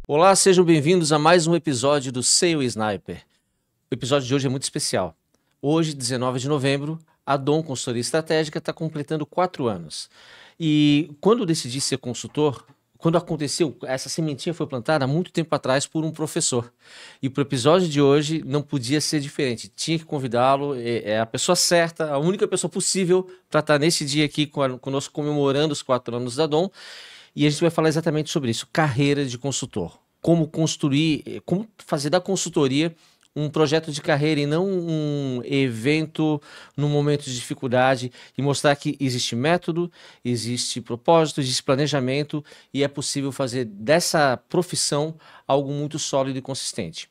Olá, sejam bem-vindos a mais um episódio do Sei o Sniper. O episódio de hoje é muito especial. Hoje, 19 de novembro, a Dom Consultoria Estratégica está completando 4 anos. E quando eu decidi ser consultor, quando aconteceu, essa sementinha foi plantada há muito tempo atrás por um professor. E para o episódio de hoje não podia ser diferente. Tinha que convidá-lo, é a pessoa certa, a única pessoa possível para estar nesse dia aqui conosco comemorando os 4 anos da Dom. E a gente vai falar exatamente sobre isso, carreira de consultor. Como construir, como fazer da consultoria um projeto de carreira e não um evento num momento de dificuldade, e mostrar que existe método, existe propósito, existe planejamento e é possível fazer dessa profissão algo muito sólido e consistente.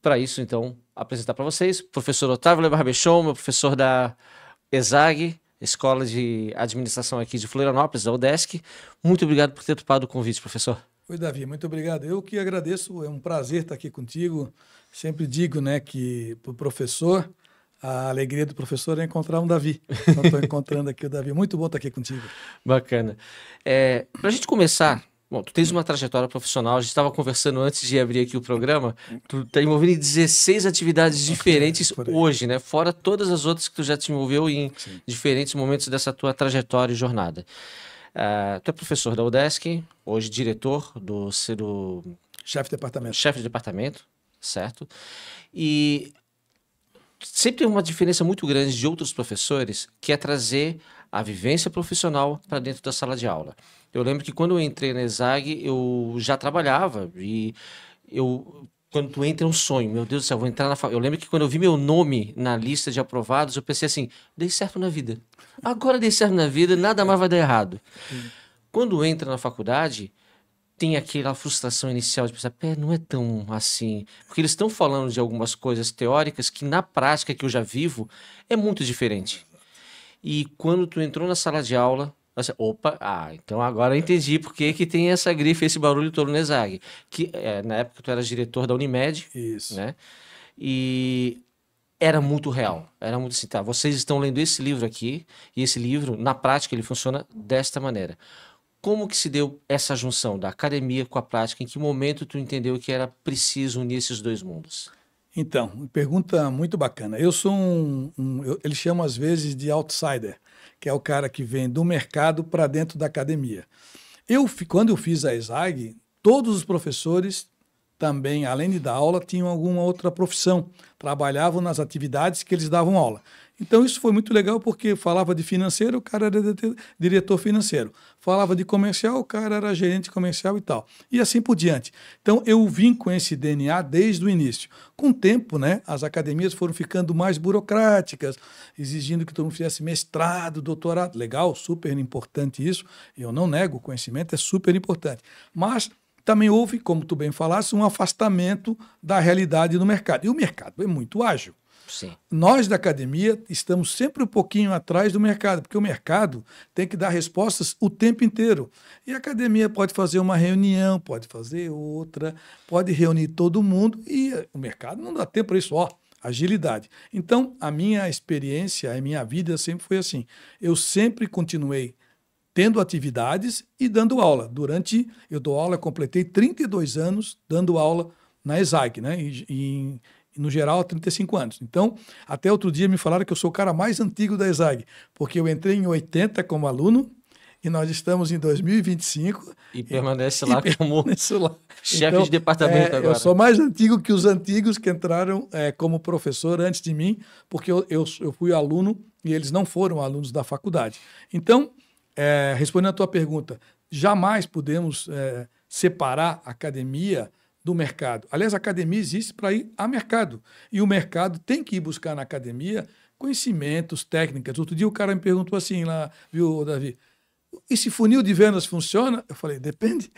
Para isso, então, apresentar para vocês o professor Otávio Barbechon, meu professor da ESAG, Escola de Administração aqui de Florianópolis, da UDESC. Muito obrigado por ter topado o convite, professor. Oi, Davi, muito obrigado. Eu que agradeço, é um prazer estar aqui contigo. Sempre digo, né, que para o professor, a alegria do professor é encontrar um Davi. Então, estou encontrando aqui o Davi. Muito bom estar aqui contigo. Bacana. Para a gente começar, bom, tu tens uma trajetória profissional, a gente estava conversando antes de abrir aqui o programa, tu está envolvido em 16 atividades diferentes hoje, né? Fora todas as outras que tu já te envolveu em diferentes momentos dessa tua trajetória e jornada. Tu é professor da UDESC, hoje diretor do chefe de departamento. Chefe de departamento, certo? E sempre tem uma diferença muito grande de outros professores, que é trazer a vivência profissional para dentro da sala de aula. Eu lembro que quando eu entrei na ESAG, eu já trabalhava e quando tu entra é um sonho, meu Deus do céu, vou entrar na faculdade. Eu lembro que quando eu vi meu nome na lista de aprovados, eu pensei assim, dei certo na vida. Agora dei certo na vida, nada mais vai dar errado. Quando entra na faculdade, tem aquela frustração inicial de pensar, não é tão assim. Porque eles estão falando de algumas coisas teóricas que na prática que eu já vivo é muito diferente. E quando tu entrou na sala de aula, você, então agora eu entendi por que tem essa grife, esse barulho todo no ESAG. Que na época tu eras diretor da Unimed, isso, né? E era muito real, era muito assim, tá, vocês estão lendo esse livro aqui, e esse livro, na prática, ele funciona desta maneira. Como que se deu essa junção da academia com a prática? Em que momento tu entendeu que era preciso unir esses dois mundos? Então, pergunta muito bacana. Eu sou eles chamam às vezes de outsider, que é o cara que vem do mercado para dentro da academia. Quando eu fiz a ESAG, todos os professores também, além de dar aula, tinham alguma outra profissão, trabalhavam nas atividades que eles davam aula. Então isso foi muito legal porque falava de financeiro, o cara era diretor financeiro. Falava de comercial, o cara era gerente comercial e tal. E assim por diante. Então eu vim com esse DNA desde o início. Com o tempo, né, as academias foram ficando mais burocráticas, exigindo que todo mundo fizesse mestrado, doutorado. Legal, super importante isso. Eu não nego, o conhecimento é super importante. Mas também houve, como tu bem falaste, um afastamento da realidade do mercado. E o mercado é muito ágil. Sim. Nós da academia estamos sempre um pouquinho atrás do mercado, porque o mercado tem que dar respostas o tempo inteiro. E a academia pode fazer uma reunião, pode fazer outra, pode reunir todo mundo e o mercado não dá tempo para isso, agilidade. Então, a minha experiência, a minha vida sempre foi assim. Eu sempre continuei tendo atividades e dando aula. Eu dou aula, completei 32 anos dando aula na ESAG, né? E no geral, há 35 anos. Então, até outro dia me falaram que eu sou o cara mais antigo da ESAG, porque eu entrei em 80 como aluno e nós estamos em 2025. E permanece lá como chefe então, de departamento agora. Eu sou mais antigo que os antigos que entraram como professor antes de mim, porque eu fui aluno e eles não foram alunos da faculdade. Então, respondendo a tua pergunta, jamais podemos separar a academia do mercado. Aliás, a academia existe para ir a mercado. E o mercado tem que ir buscar na academia conhecimentos, técnicas. Outro dia o cara me perguntou assim lá, viu, Davi? E se funil de vendas funciona? Eu falei, depende.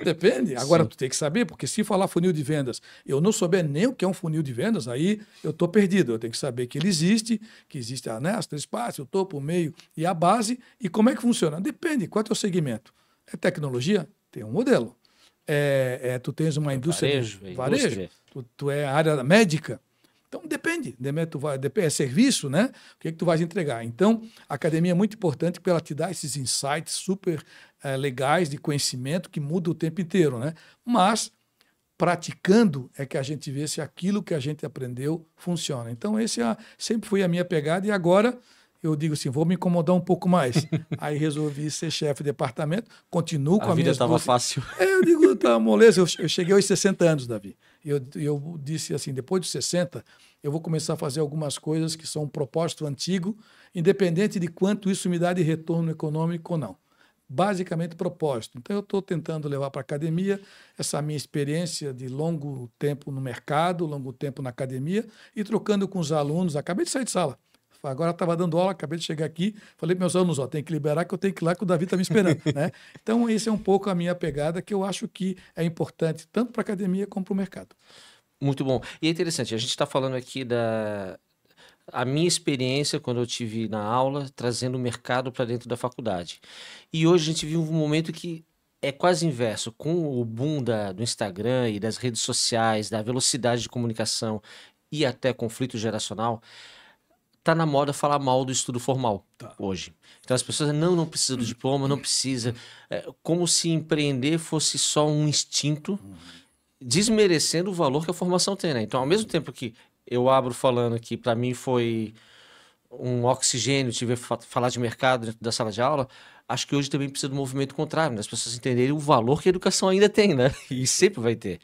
Depende. Agora, tu tem que saber, porque se falar funil de vendas, eu não souber nem o que é um funil de vendas, aí eu estou perdido. Eu tenho que saber que ele existe, que existe as 3 partes, o topo, o meio e a base. E como é que funciona? Depende. Qual é o teu segmento? É tecnologia? Tem um modelo. Tu tens uma indústria varejo, tu é a área médica. Então, depende. É serviço, né? O que tu vais entregar? Então, a academia é muito importante porque ela te dá esses insights super legais de conhecimento que mudam o tempo inteiro, né? Mas praticando é que a gente vê se aquilo que a gente aprendeu funciona. Então, sempre foi a minha pegada e agora eu digo assim, vou me incomodar um pouco mais. Aí resolvi ser chefe de departamento, continuo com A vida estava fácil. Eu digo, tá, moleza, eu cheguei aos 60 anos, Davi. Eu disse assim, depois dos 60, eu vou começar a fazer algumas coisas que são um propósito antigo, independente de quanto isso me dá de retorno econômico ou não. Basicamente, propósito. Então, eu estou tentando levar para a academia essa minha experiência de longo tempo no mercado, longo tempo na academia, e trocando com os alunos. Acabei de sair de sala. Agora estava dando aula, acabei de chegar aqui, falei para meus alunos, tem que liberar que eu tenho que ir lá que o Davi está me esperando. Né? Então, esse é um pouco a minha pegada, que eu acho que é importante tanto para a academia como para o mercado. Muito bom. E é interessante, a gente está falando aqui a minha experiência quando eu tive na aula, trazendo o mercado para dentro da faculdade. E hoje a gente vive um momento que é quase inverso, com o boom do Instagram e das redes sociais, da velocidade de comunicação e até conflito geracional. Tá na moda falar mal do estudo formal hoje. Então as pessoas não precisa do diploma, não precisa. Como se empreender fosse só um instinto, desmerecendo o valor que a formação tem, né? Então, ao mesmo tempo que eu abro falando que para mim foi um oxigênio, tive falar de mercado dentro da sala de aula, acho que hoje também precisa do movimento contrário, né? As pessoas entenderem o valor que a educação ainda tem, né? E sempre vai ter.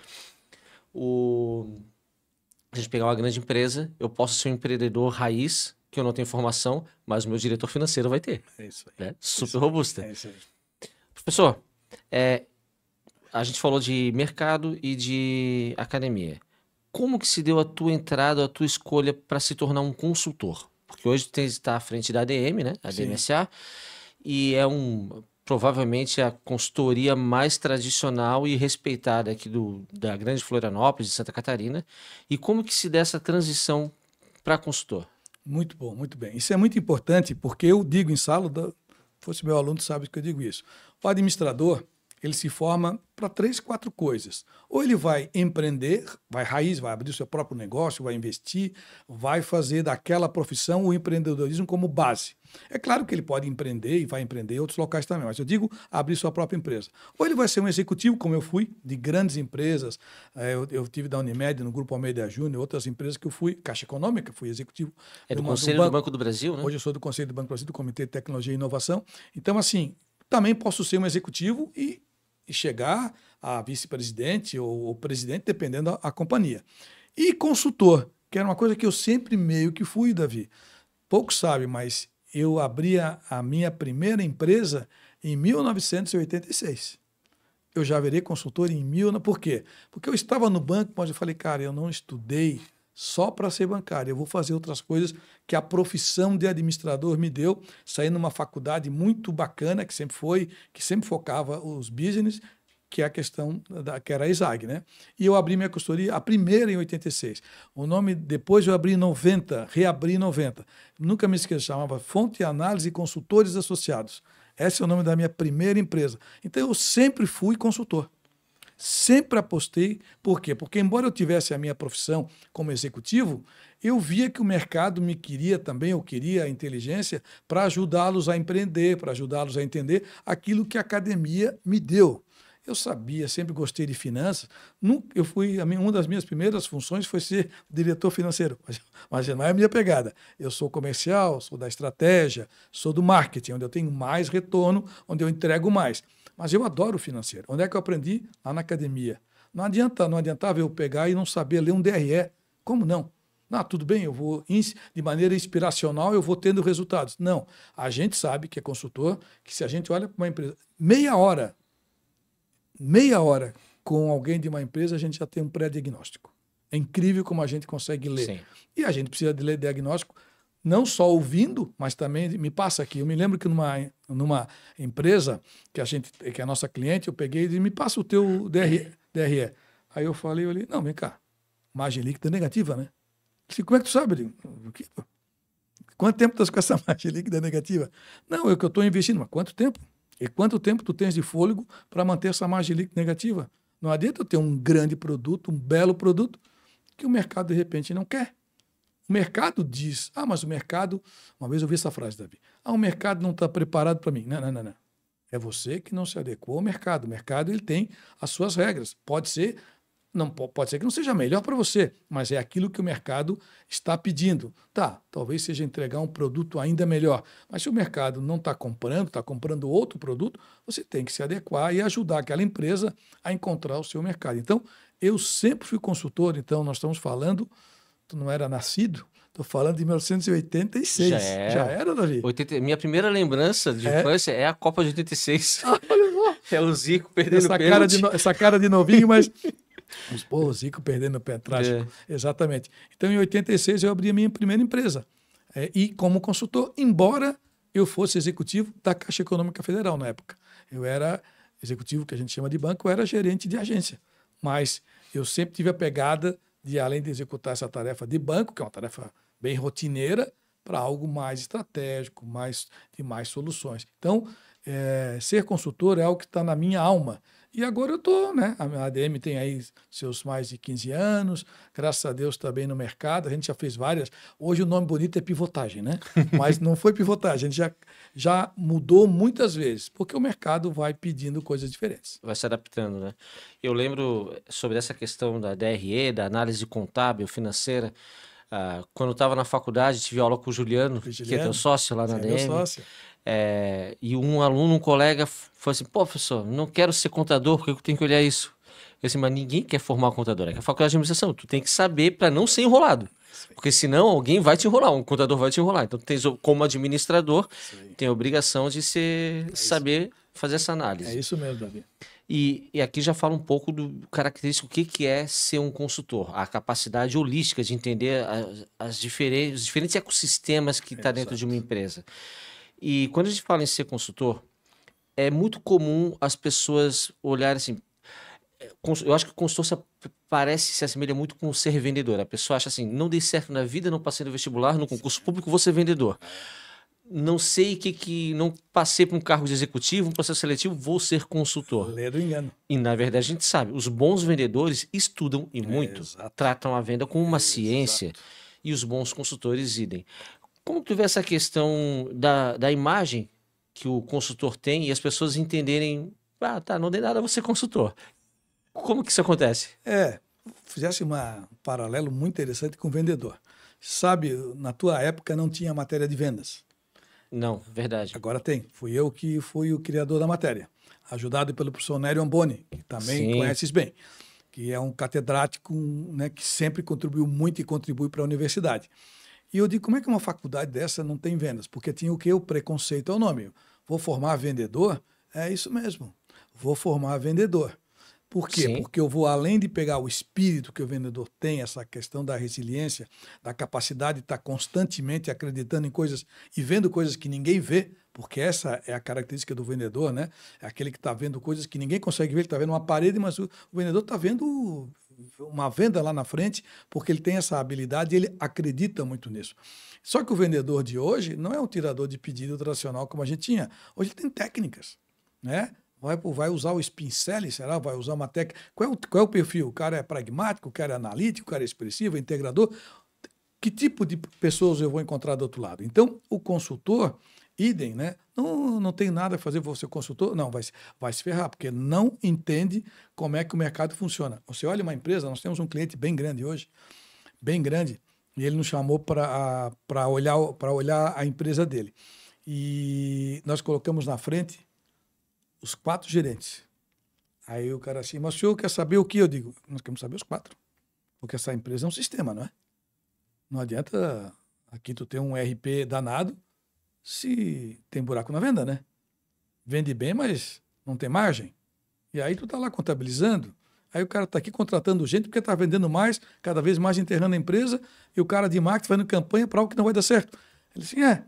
A gente pegar uma grande empresa, eu posso ser um empreendedor raiz, que eu não tenho formação, mas o meu diretor financeiro vai ter. É isso aí. Né? Super robusta. É isso aí. Professor, a gente falou de mercado e de academia. Como que se deu a tua entrada, a tua escolha para se tornar um consultor? Porque hoje tu está à frente da ADM, né? A DMSA, e provavelmente a consultoria mais tradicional e respeitada aqui da grande Florianópolis, de Santa Catarina. E como que se dá essa transição para consultor? Muito bom, muito bem. Isso é muito importante, porque eu digo em sala, fosse meu aluno, sabe que eu digo isso. O administrador, ele se forma para 3, 4 coisas. Ou ele vai empreender, vai raiz, vai abrir o seu próprio negócio, vai investir, vai fazer daquela profissão o empreendedorismo como base. É claro que ele pode empreender e vai empreender em outros locais também, mas eu digo abrir sua própria empresa. Ou ele vai ser um executivo, como eu fui, de grandes empresas. Eu tive da Unimed, no Grupo Almeida Júnior, outras empresas que eu fui, Caixa Econômica, fui executivo. Do Conselho do Banco do Brasil, né? Hoje eu sou do Conselho do Banco do Brasil, do Comitê de Tecnologia e Inovação. Então, assim, também posso ser um executivo e chegar a vice-presidente ou presidente, dependendo da companhia. E consultor, que era uma coisa que eu sempre meio que fui, Davi. Poucos sabem, mas eu abri a minha primeira empresa em 1986. Eu já virei consultor Por quê? Porque eu estava no banco, mas eu falei, cara, eu não estudei só para ser bancário, eu vou fazer outras coisas que a profissão de administrador me deu, saí numa faculdade muito bacana, que sempre focava os business, que é a questão que era a ESAG, né? E eu abri minha consultoria, a primeira em 86. O nome, depois eu abri em 90, reabri em 90. Nunca me esqueço, chamava Fonte Análise e Consultores Associados. Esse é o nome da minha primeira empresa. Então, eu sempre fui consultor. Sempre apostei. Por quê? Porque, embora eu tivesse a minha profissão como executivo, eu via que o mercado me queria também, eu queria a inteligência para ajudá-los a empreender, para ajudá-los a entender aquilo que a academia me deu. Eu sabia, sempre gostei de finanças. Uma das minhas primeiras funções foi ser diretor financeiro, mas não é a minha pegada. Eu sou comercial, sou da estratégia, sou do marketing, onde eu tenho mais retorno, onde eu entrego mais. Mas eu adoro o financeiro. Onde é que eu aprendi? Lá na academia. Não adiantava eu pegar e não saber ler um DRE. Como não? Não, tudo bem, eu vou, de maneira inspiracional, eu vou tendo resultados. Não, a gente sabe que é consultor, que se a gente olha para uma empresa, meia hora com alguém de uma empresa, a gente já tem um pré-diagnóstico. É incrível como a gente consegue ler. Sim. E a gente precisa de ler diagnóstico, não só ouvindo, mas também me passa aqui. Eu me lembro que numa empresa que é a nossa cliente, eu peguei e disse, me passa o teu DRE. Aí eu falei, não, vem cá, margem líquida negativa, né? Eu disse, como é que tu sabe? Eu digo, quanto tempo tu estás com essa margem líquida negativa? Não, é o que eu estou investindo. Mas quanto tempo? E quanto tempo tu tens de fôlego para manter essa margem líquida negativa? Não adianta eu ter um grande produto, um belo produto, que o mercado, de repente, não quer. O mercado diz, mas o mercado... Uma vez eu vi essa frase, Davi. O mercado não está preparado para mim. Não. É você que não se adequou ao mercado. O mercado ele tem as suas regras. Pode ser, não, pode ser que não seja melhor para você, mas é aquilo que o mercado está pedindo. Tá, talvez seja entregar um produto ainda melhor, mas se o mercado não está comprando outro produto, você tem que se adequar e ajudar aquela empresa a encontrar o seu mercado. Então, eu sempre fui consultor, então nós estamos falando, tu não era nascido, estou falando de 1986. Já era, Davi? Minha primeira lembrança de infância é a Copa de 86. Olha só. É o Zico perdendo o pênalti. Essa cara de novinho, mas... o Zico perdendo o pé, trágico. Exatamente. Então, em 86, eu abri a minha primeira empresa. E como consultor, embora eu fosse executivo da Caixa Econômica Federal na época. Eu era executivo, que a gente chama de banco, eu era gerente de agência. Mas eu sempre tive a pegada de, além de executar essa tarefa de banco, que é uma tarefa bem rotineira, para algo mais estratégico, de mais soluções. Então, ser consultor é algo que está na minha alma. E agora eu estou, né? A ADM tem aí seus mais de 15 anos, graças a Deus está bem no mercado, a gente já fez várias. Hoje o nome bonito é pivotagem, né? Mas não foi pivotagem, a gente já mudou muitas vezes, porque o mercado vai pedindo coisas diferentes. Vai se adaptando, né? Eu lembro sobre essa questão da DRE, da análise contábil, financeira. Quando eu estava na faculdade, tive aula com o Juliano, que é teu sócio lá na ADM. Meu sócio. E um aluno, um colega, falou assim: pô, professor, não quero ser contador, porque eu tenho que olhar isso. Eu disse, mas ninguém quer formar contador, é que a faculdade de administração. Tu tem que saber para não ser enrolado. Porque senão alguém vai te enrolar, um contador vai te enrolar. Então, como administrador, tem a obrigação de saber fazer essa análise. É isso mesmo, Davi. E aqui já fala um pouco do característico, o que é ser um consultor, a capacidade holística de entender os diferentes ecossistemas que está dentro de uma empresa. E quando a gente fala em ser consultor, é muito comum as pessoas olharem assim. Eu acho que o consultor se assemelha muito com ser vendedor. A pessoa acha assim: não dei certo na vida, não passei no vestibular, no concurso público, vou ser vendedor. Não sei não passei por um cargo de executivo, um processo seletivo, vou ser consultor. Lê do engano. E na verdade a gente sabe, os bons vendedores estudam e muito, tratam a venda com uma ciência, e os bons consultores idem. Como tu vê essa questão da imagem que o consultor tem e as pessoas entenderem, não dei nada, vou ser consultor. Como que isso acontece? Fizesse um paralelo muito interessante com o vendedor. Sabe, na tua época não tinha matéria de vendas. Não, verdade. Agora tem. Fui eu que fui o criador da matéria, ajudado pelo professor Nério Amboni, que também conheces bem, que é um catedrático, né, que sempre contribuiu muito e contribui para a universidade. E eu digo, como é que uma faculdade dessa não tem vendas? Porque tinha o que? O preconceito ao nome. Vou formar vendedor? É isso mesmo. Vou formar vendedor. Por quê? Sim. Porque eu vou, além de pegar o espírito que o vendedor tem, essa questão da resiliência, da capacidade de estar constantemente acreditando em coisas e vendo coisas que ninguém vê, porque essa é a característica do vendedor, né? É aquele que está vendo coisas que ninguém consegue ver, ele está vendo uma parede, mas o vendedor está vendo uma venda lá na frente, porque ele tem essa habilidade e ele acredita muito nisso. Só que o vendedor de hoje não é um tirador de pedido tradicional como a gente tinha. Hoje ele tem técnicas, né? Vai usar o spin selling, será? Vai usar uma técnica. Qual é o perfil? O cara é pragmático, o cara é analítico, o cara é expressivo, é integrador. Que tipo de pessoas eu vou encontrar do outro lado? Então, o consultor, idem, né? Não tem nada a fazer, vou ser consultor. Não, vai se ferrar, porque não entende como é que o mercado funciona. Você olha uma empresa, nós temos um cliente bem grande hoje, bem grande, e ele nos chamou para olhar a empresa dele. E nós colocamos na frente os 4 gerentes. Aí o cara assim, mas o senhor quer saber o que? Eu digo, nós queremos saber os 4. Porque essa empresa é um sistema, não é? Não adianta aqui tu ter um RP danado se tem buraco na venda, né? Vende bem, mas não tem margem. E aí tu tá lá contabilizando. Aí o cara tá aqui contratando gente porque tá vendendo mais, cada vez mais enterrando a empresa, e o cara de marketing fazendo campanha para algo que não vai dar certo. Ele assim,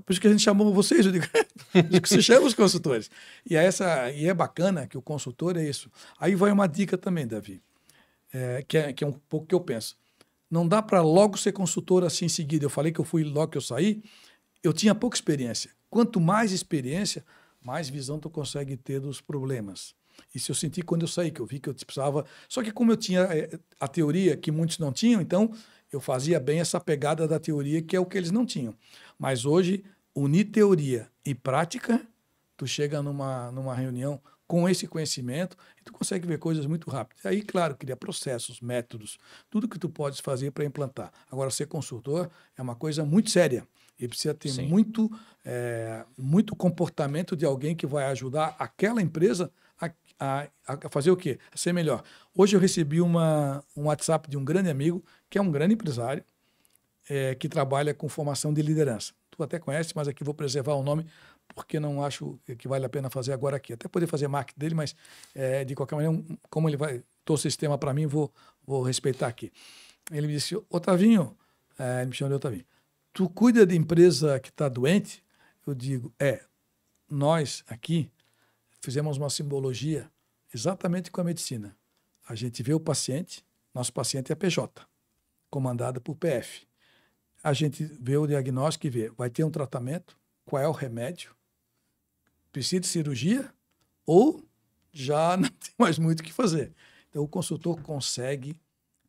por isso que a gente chamou vocês, eu digo, que se chama os consultores. E é bacana que o consultor é isso. Aí vai uma dica também, Davi, que é um pouco que eu penso. Não dá para logo ser consultor assim em seguida. Eu falei que eu fui logo que eu saí, eu tinha pouca experiência. Quanto mais experiência, mais visão tu consegue ter dos problemas. Isso eu senti quando eu saí, que eu vi que eu precisava... Só que como eu tinha a teoria que muitos não tinham, então eu fazia bem essa pegada da teoria, que é o que eles não tinham. Mas hoje, unir teoria e prática, tu chega numa reunião com esse conhecimento e tu consegue ver coisas muito rápidas. Aí, claro, cria processos, métodos, tudo que tu podes fazer para implantar. Agora, ser consultor é uma coisa muito séria e precisa ter Sim. muito comportamento de alguém que vai ajudar aquela empresa a fazer o quê? A ser melhor. Hoje eu recebi um WhatsApp de um grande amigo, que é um grande empresário, que trabalha com formação de liderança. Tu até conhece, mas aqui vou preservar o nome, porque não acho que vale a pena fazer agora aqui. Até poder fazer marketing dele, mas de qualquer maneira, como ele vai trouxe esse tema para mim, vou respeitar aqui. Ele me disse, Otavinho, ele me chama de Otavinho, tu cuida de empresa que está doente? Eu digo, nós aqui fizemos uma simbologia exatamente com a medicina. A gente vê o paciente, nosso paciente é PJ, comandado por PF. A gente vê o diagnóstico e vê, vai ter um tratamento, qual é o remédio, precisa de cirurgia ou já não tem mais muito o que fazer. Então, o consultor consegue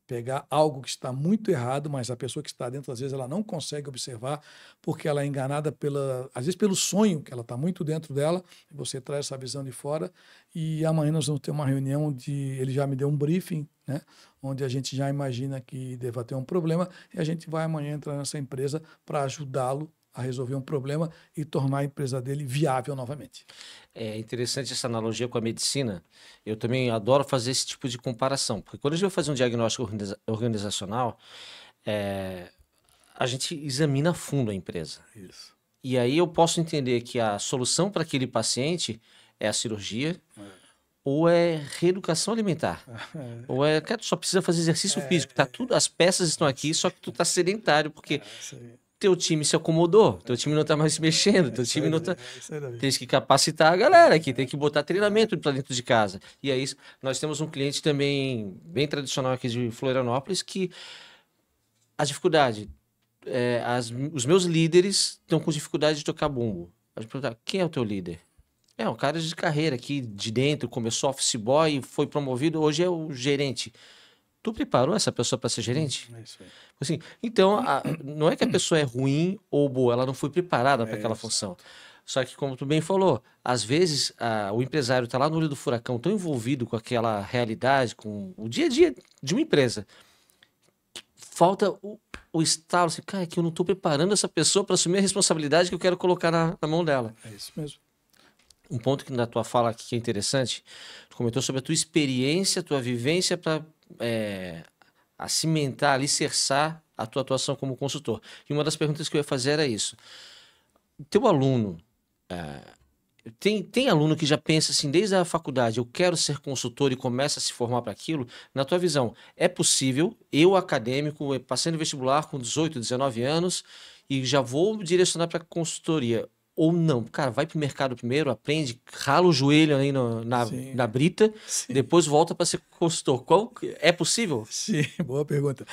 pegar algo que está muito errado, mas a pessoa que está dentro, às vezes, ela não consegue observar porque ela é enganada, às vezes, pelo sonho, que ela está muito dentro dela, e você traz essa visão de fora, e amanhã nós vamos ter uma reunião onde ele já me deu um briefing, né, onde a gente já imagina que deva ter um problema, e a gente vai amanhã entrar nessa empresa para ajudá-lo a resolver um problema e tornar a empresa dele viável novamente. É interessante essa analogia com a medicina. Eu também adoro fazer esse tipo de comparação, porque quando a gente vai fazer um diagnóstico organizacional, a gente examina a fundo a empresa. Isso. E aí eu posso entender que a solução para aquele paciente é a cirurgia, ou é reeducação alimentar, ou cara, tu só precisa fazer exercício físico. Tá tudo, as peças estão aqui, só que tu tá sedentário, porque teu time se acomodou, teu time não tá mais se mexendo, teu time não tá... Tem que capacitar a galera aqui, tem que botar treinamento para dentro de casa. E é isso. Nós temos um cliente também bem tradicional aqui de Florianópolis que a dificuldade, os meus líderes estão com dificuldade de tocar bumbo. A gente pergunta, quem é o teu líder? É um cara de carreira aqui de dentro, começou office boy, foi promovido, hoje é o gerente. Tu preparou essa pessoa para ser gerente? É isso aí. Assim, então, não é que a pessoa é ruim ou boa, ela não foi preparada para aquela função. Só que, como tu bem falou, às vezes o empresário está lá no olho do furacão, tão envolvido com aquela realidade, com o dia a dia de uma empresa, que falta o estalo, assim, cara, que eu não estou preparando essa pessoa para assumir a responsabilidade que eu quero colocar na mão dela. É isso mesmo. Um ponto que na tua fala aqui que é interessante, tu comentou sobre a tua experiência, a tua vivência para cimentar, alicerçar a tua atuação como consultor. E uma das perguntas que eu ia fazer era isso. Teu aluno, tem aluno que já pensa assim, desde a faculdade, eu quero ser consultor e começa a se formar para aquilo? Na tua visão, é possível, eu acadêmico, passei no vestibular com 18, 19 anos e já vou direcionar para consultoria? Ou não? Cara, vai pro mercado primeiro, aprende, rala o joelho aí na brita, depois volta para ser consultor. É possível? Sim, boa pergunta.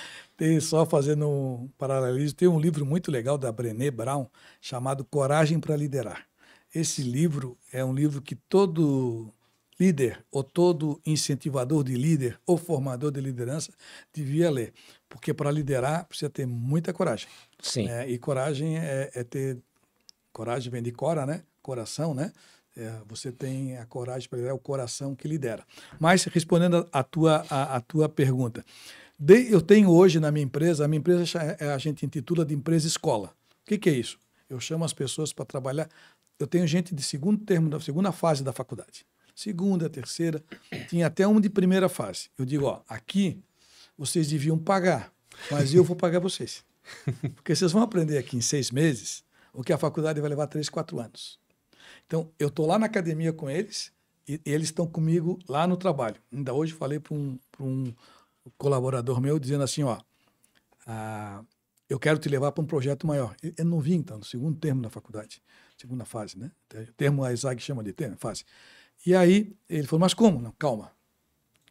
Só fazendo um paralelismo, tem um livro muito legal da Brené Brown chamado Coragem para Liderar. Esse livro é um livro que todo líder ou todo incentivador de líder ou formador de liderança devia ler, porque para liderar precisa ter muita coragem. Sim. E coragem é ter... Coragem vem de cora, né? Coração, né? Você tem a coragem para liderar, é o coração que lidera. Mas, respondendo a tua pergunta, eu tenho hoje na minha empresa, a gente intitula de empresa escola. O que é isso? Eu chamo as pessoas para trabalhar, eu tenho gente de segundo termo, da segunda fase da faculdade. Segunda, terceira, tinha até um de primeira fase. Eu digo, aqui vocês deviam pagar, mas eu vou pagar vocês. Porque vocês vão aprender aqui em 6 meses o que a faculdade vai levar 3, 4 anos. Então, eu estou lá na academia com eles e eles estão comigo lá no trabalho. Ainda hoje falei para um colaborador meu dizendo assim, eu quero te levar para um projeto maior. Ele não vinha, então, no segundo termo da faculdade, segunda fase, né? O termo a ESAG chama de fase. E aí ele falou, mas como? Não, calma.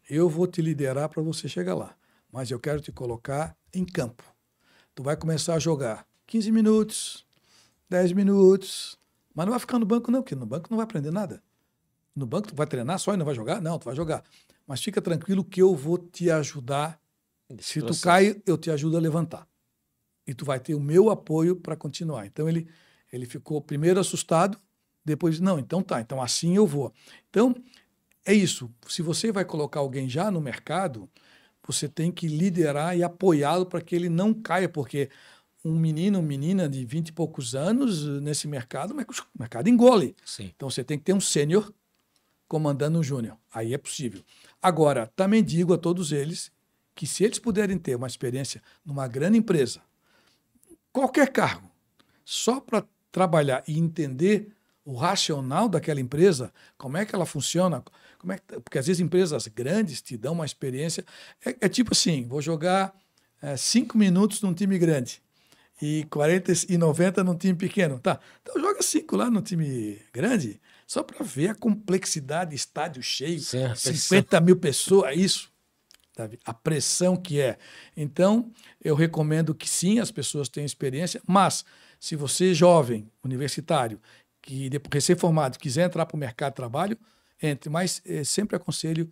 Eu vou te liderar para você chegar lá, mas eu quero te colocar em campo. Tu vai começar a jogar 15 minutos, 10 minutos, mas não vai ficar no banco não, porque no banco não vai aprender nada. No banco tu vai treinar só e não vai jogar? Não, tu vai jogar. Mas fica tranquilo que eu vou te ajudar. Se tu cai, eu te ajudo a levantar. E tu vai ter o meu apoio para continuar. Então ele ficou primeiro assustado, Depois, não, então tá, então assim eu vou. Então, é isso. Se você vai colocar alguém já no mercado, você tem que liderar e apoiá-lo para que ele não caia, porque um menino, uma menina de 20 e poucos anos nesse mercado, o mercado engole. Sim. Então você tem que ter um sênior comandando um júnior. Aí é possível. Agora, também digo a todos eles que se eles puderem ter uma experiência numa grande empresa, qualquer cargo, só para trabalhar e entender o racional daquela empresa, como é que ela funciona, porque às vezes empresas grandes te dão uma experiência, é tipo assim, vou jogar 5 minutos num time grande e 40 e 90 num time pequeno. Tá, então joga 5 lá no time grande, só para ver a complexidade, estádio cheio, Sim, 50 mil pessoas, isso. Sabe? A pressão que é. Então, eu recomendo que sim, as pessoas tenham experiência, mas se você é jovem, universitário, que recém-formado, quiser entrar para o mercado de trabalho, entre. Mas sempre aconselho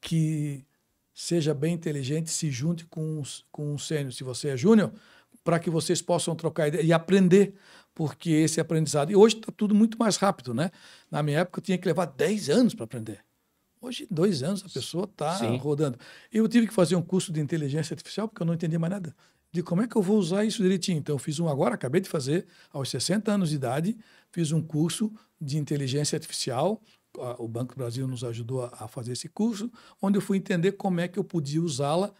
que seja bem inteligente, se junte com um sênior, se você é júnior, para que vocês possam trocar ideia e aprender, porque esse aprendizado... E hoje está tudo muito mais rápido, né? Na minha época, eu tinha que levar 10 anos para aprender. Hoje, 2 anos, a pessoa está rodando. Eu tive que fazer um curso de inteligência artificial porque eu não entendia mais nada. De como é que eu vou usar isso direitinho? Então, eu fiz um agora, acabei de fazer, aos 60 anos de idade, fiz um curso de inteligência artificial. O Banco do Brasil nos ajudou a fazer esse curso, onde eu fui entender como é que eu podia usá-la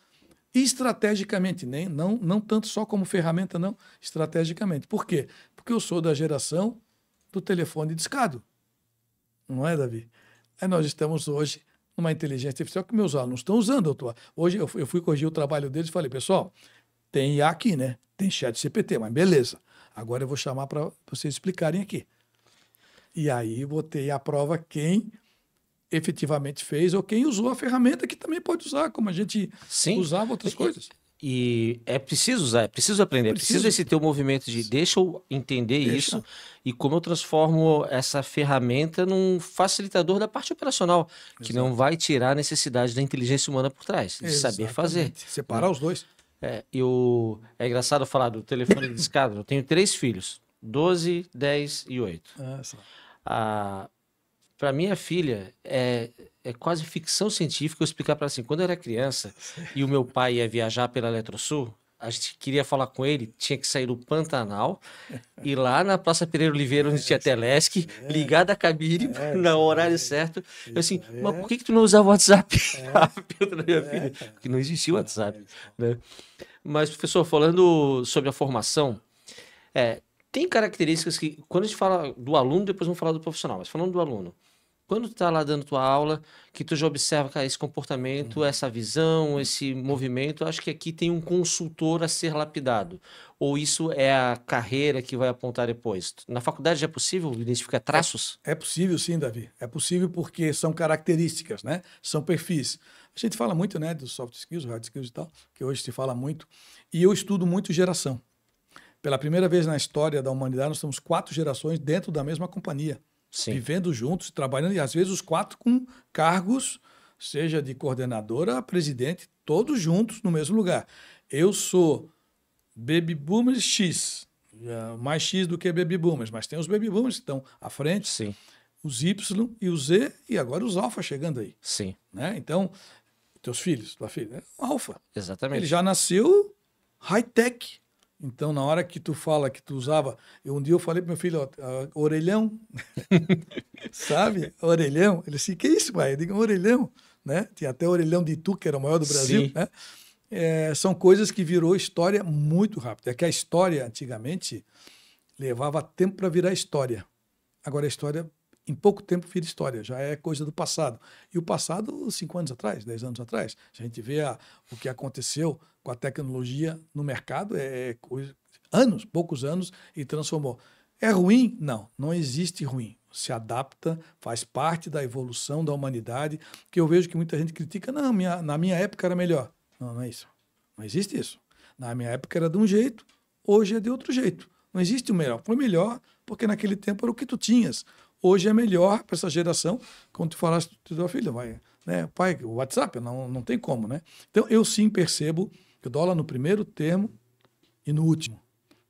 estrategicamente, não tanto só como ferramenta, não, estrategicamente. Por quê? Porque eu sou da geração do telefone discado. Não é, Davi? Aí nós estamos hoje numa inteligência artificial que meus alunos estão usando. Hoje eu fui corrigir o trabalho deles e falei, pessoal, tem IA aqui, né? Tem chat GPT, mas beleza. Agora eu vou chamar para vocês explicarem aqui. E aí botei à prova quem efetivamente fez ou quem usou a ferramenta que também pode usar, como a gente usava outras coisas. E é preciso usar, é preciso aprender, é preciso esse teu movimento de deixa eu entender isso e como eu transformo essa ferramenta num facilitador da parte operacional, que não vai tirar a necessidade da inteligência humana por trás, de saber fazer. Separar os dois. É engraçado falar do telefone discado. Eu tenho 3 filhos, 12, 10 e 8. Para minha filha, é quase ficção científica eu explicar para ela assim, quando eu era criança e o meu pai ia viajar pela Eletrosul, a gente queria falar com ele, tinha que sair do Pantanal, ir lá na Praça Pereira Oliveira, onde tinha Telesc, ligar da cabine no horário certo. Eu assim, mas por que tu não usava o WhatsApp? Minha filha, porque não existia o WhatsApp. Né? Mas, professor, falando sobre a formação, tem características que, quando a gente fala do aluno, depois vamos falar do profissional, mas falando do aluno, quando tu está lá dando tua aula, que tu já observa cara, esse comportamento, essa visão, esse movimento, acho que aqui tem um consultor a ser lapidado. Ou isso é a carreira que vai apontar depois? Na faculdade já é possível identificar traços? É possível sim, Davi. É possível porque são características, né? São perfis. A gente fala muito, né, dos soft skills, hard skills e tal, que hoje se fala muito. E eu estudo muito geração. Pela primeira vez na história da humanidade, nós temos 4 gerações dentro da mesma companhia. Sim. Vivendo juntos, trabalhando, e às vezes os 4 com cargos, seja de coordenadora a presidente, todos juntos no mesmo lugar. Eu sou baby boomers X, mais X do que baby boomers, mas tem os baby boomers que estão à frente, sim, os Y e os Z, e agora os alfa chegando aí. Sim. Né? Então, teus filhos, tua filha, é um alfa. Exatamente. Ele já nasceu high-tech. Então, na hora que tu fala que tu usava... Um dia eu falei pro meu filho, orelhão. Sabe? Orelhão. Ele disse, que isso, pai? Eu digo, orelhão. Né? Tinha até o orelhão de Itu, que era o maior do Brasil. Né? São coisas que virou história muito rápido. É que a história, antigamente, levava tempo para virar história. Agora, a história, em pouco tempo, vira história. Já é coisa do passado. E o passado, 5 anos atrás, 10 anos atrás. Se a gente vê o que aconteceu com a tecnologia no mercado, poucos anos, e transformou. É ruim? Não, não existe ruim. Se adapta, faz parte da evolução da humanidade, que eu vejo que muita gente critica. Não, na minha época era melhor. Não, não é isso. Não existe isso. Na minha época era de um jeito, hoje é de outro jeito. Não existe o melhor. Foi melhor porque naquele tempo era o que tu tinhas. Hoje é melhor para essa geração, como tu falaste da tua filha, né? Pai, o WhatsApp, não tem como, né? Então, eu sim percebo que eu dou aula no primeiro termo e no último.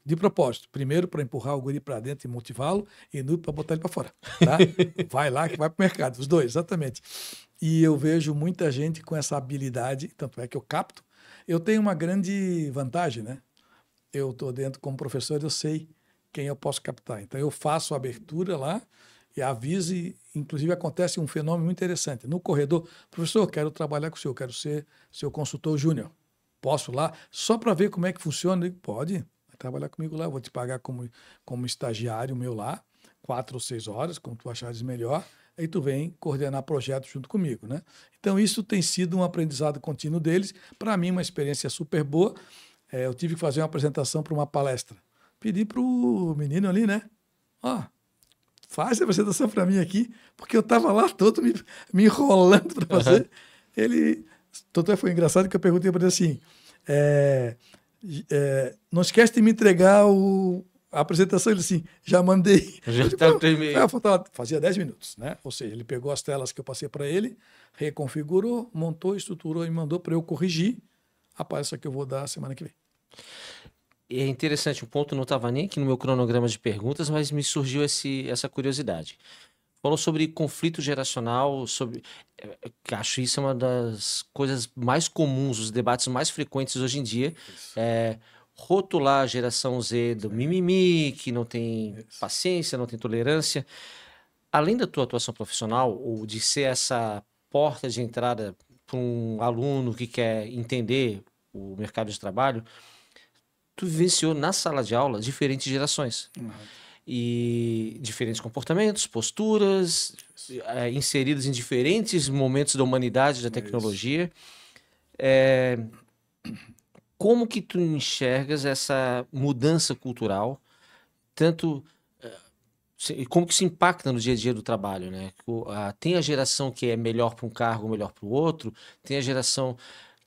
de propósito. Primeiro, para empurrar o guri para dentro e motivá-lo, e no para botar ele para fora. Tá? Vai lá que vai para o mercado. Os dois, exatamente. E eu vejo muita gente com essa habilidade, tanto é que eu capto. Eu tenho uma grande vantagem, né? Eu estou dentro como professor, eu sei quem eu posso captar. Então, eu faço a abertura lá e aviso, e, inclusive, acontece um fenômeno muito interessante. No corredor, professor, quero trabalhar com o senhor, quero ser seu consultor júnior. Posso lá? Só para ver como é que funciona? Eu digo, pode, vai trabalhar comigo lá, eu vou te pagar como estagiário meu lá, 4 ou 6 horas, como tu achares melhor, aí tu vem coordenar projetos junto comigo, né? Então, isso tem sido um aprendizado contínuo deles. Para mim, uma experiência super boa. Eu tive que fazer uma apresentação para uma palestra. Pedi para o menino ali, né? Ó, faz a apresentação para mim aqui, porque eu estava lá todo me enrolando para fazer. Ele, tanto foi engraçado que eu perguntei para ele assim, não esquece de me entregar a apresentação. Ele assim, já mandei. Já está tremendo. Fazia 10 minutos, né? Ou seja, ele pegou as telas que eu passei para ele, reconfigurou, montou, estruturou e mandou para eu corrigir a palestra que eu vou dar semana que vem. É interessante, um ponto não estava nem aqui no meu cronograma de perguntas, mas me surgiu essa curiosidade. Falou sobre conflito geracional, acho isso uma das coisas mais comuns, os debates mais frequentes hoje em dia. Rotular a geração Z do mimimi, que não tem paciência, não tem tolerância. Além da tua atuação profissional, ou de ser essa porta de entrada para um aluno que quer entender o mercado de trabalho, tu vivenciou na sala de aula diferentes gerações. E diferentes comportamentos, posturas, inseridas em diferentes momentos da humanidade, da tecnologia. Como que tu enxergas essa mudança cultural, tanto como que isso impacta no dia a dia do trabalho, né? Tem a geração que é melhor para um cargo, melhor para o outro, tem a geração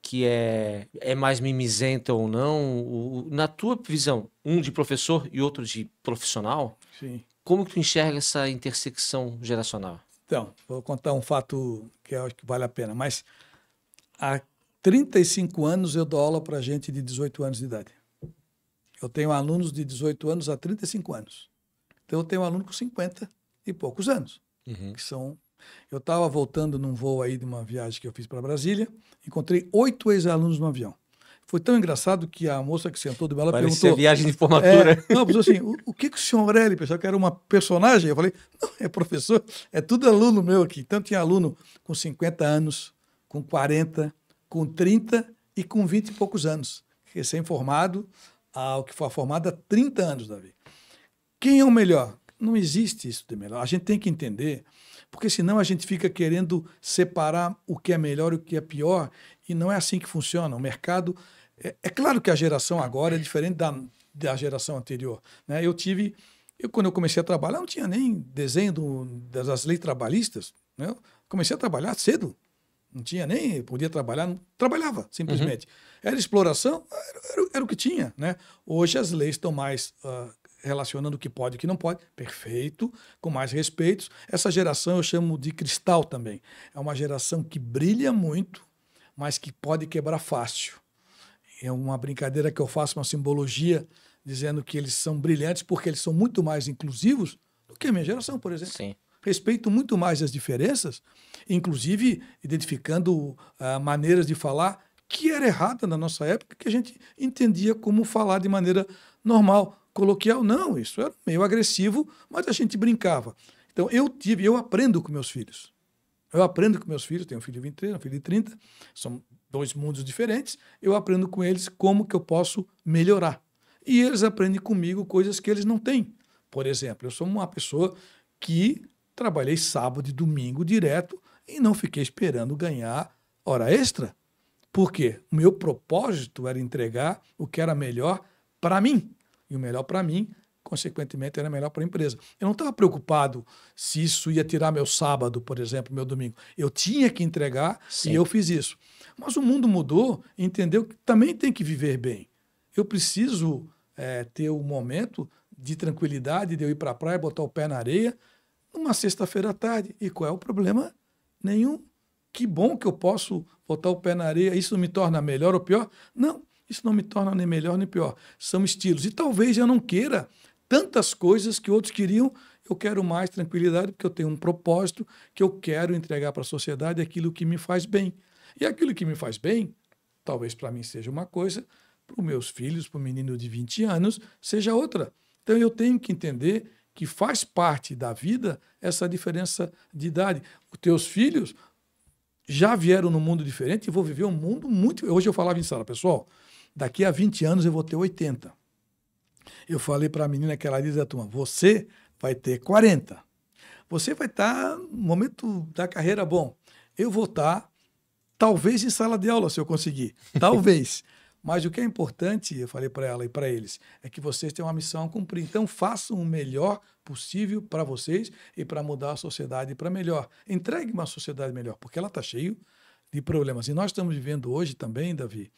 que é mais mimizenta ou não. Na tua visão, um de professor e outro de profissional, sim, como que tu enxerga essa intersecção geracional? Então, vou contar um fato que eu acho que vale a pena, mas há 35 anos eu dou aula para gente de 18 anos de idade. Eu tenho alunos de 18 anos a 35 anos. Então, eu tenho um aluno com 50 e poucos anos, que são... Eu estava voltando num voo aí de uma viagem que eu fiz para Brasília, encontrei 8 ex-alunos no avião. Foi tão engraçado que a moça que sentou do meu lado perguntou... viagem de formatura. Não, mas assim, o que o senhor Aurélio pensava que era uma personagem? Eu falei, não, é professor, é tudo aluno meu aqui. Então tinha aluno com 50 anos, com 40, com 30 e com 20 e poucos anos. Recém-formado, ao que foi formado há 30 anos, Davi. Quem é o melhor? Não existe isso de melhor. A gente tem que entender, porque senão a gente fica querendo separar o que é melhor e o que é pior, e não é assim que funciona. O mercado... É claro que a geração agora é diferente da geração anterior, né? Quando eu comecei a trabalhar, não tinha nem desenho das leis trabalhistas, né? Eu comecei a trabalhar cedo. Não tinha nem... Podia trabalhar, não trabalhava, simplesmente. Era exploração, era o que tinha, né? Hoje as leis estão mais... relacionando o que pode e o que não pode, perfeito, com mais respeitos. Essa geração eu chamo de cristal também. É uma geração que brilha muito, mas que pode quebrar fácil. É uma brincadeira que eu faço, uma simbologia, dizendo que eles são brilhantes porque eles são muito mais inclusivos do que a minha geração, por exemplo. Sim. Respeito muito mais as diferenças, inclusive identificando maneiras de falar que era errada na nossa época, que a gente entendia como falar de maneira normal, coloquial. Não, isso era meio agressivo, mas a gente brincava. Então, eu aprendo com meus filhos. Eu aprendo com meus filhos, tenho um filho de 23, um filho de 30, são 2 mundos diferentes, eu aprendo com eles como que eu posso melhorar. E eles aprendem comigo coisas que eles não têm. Por exemplo, eu sou uma pessoa que trabalhei sábado e domingo direto e não fiquei esperando ganhar hora extra. Por quê? O meu propósito era entregar o que era melhor para mim. E o melhor para mim, consequentemente, era melhor para a empresa. Eu não estava preocupado se isso ia tirar meu sábado, por exemplo, meu domingo. Eu tinha que entregar. Sim. E eu fiz isso. Mas o mundo mudou e entendeu que também tem que viver bem. Eu preciso ter um momento de tranquilidade, de eu ir para a praia, botar o pé na areia, numa sexta-feira à tarde. E qual é o problema? Nenhum. Que bom que eu posso botar o pé na areia. Isso me torna melhor ou pior? Não. Isso não me torna nem melhor nem pior. São estilos. E talvez eu não queira tantas coisas que outros queriam. Eu quero mais tranquilidade, porque eu tenho um propósito que eu quero entregar para a sociedade aquilo que me faz bem. E aquilo que me faz bem, talvez para mim seja uma coisa, para os meus filhos, para o menino de 20 anos, seja outra. Então eu tenho que entender que faz parte da vida essa diferença de idade. Os teus filhos já vieram num mundo diferente e vou viver um mundo muito... Hoje eu falava em sala, pessoal, daqui a 20 anos eu vou ter 80. Eu falei para a menina que ela diz da turma, você vai ter 40. Você vai estar no momento da carreira bom. Eu vou estar, talvez, em sala de aula, se eu conseguir. Talvez. Mas o que é importante, eu falei para ela e para eles, é que vocês têm uma missão a cumprir. Então, façam o melhor possível para vocês e para mudar a sociedade para melhor. Entregue uma sociedade melhor, porque ela está cheia de problemas. E nós estamos vivendo hoje também, Davi,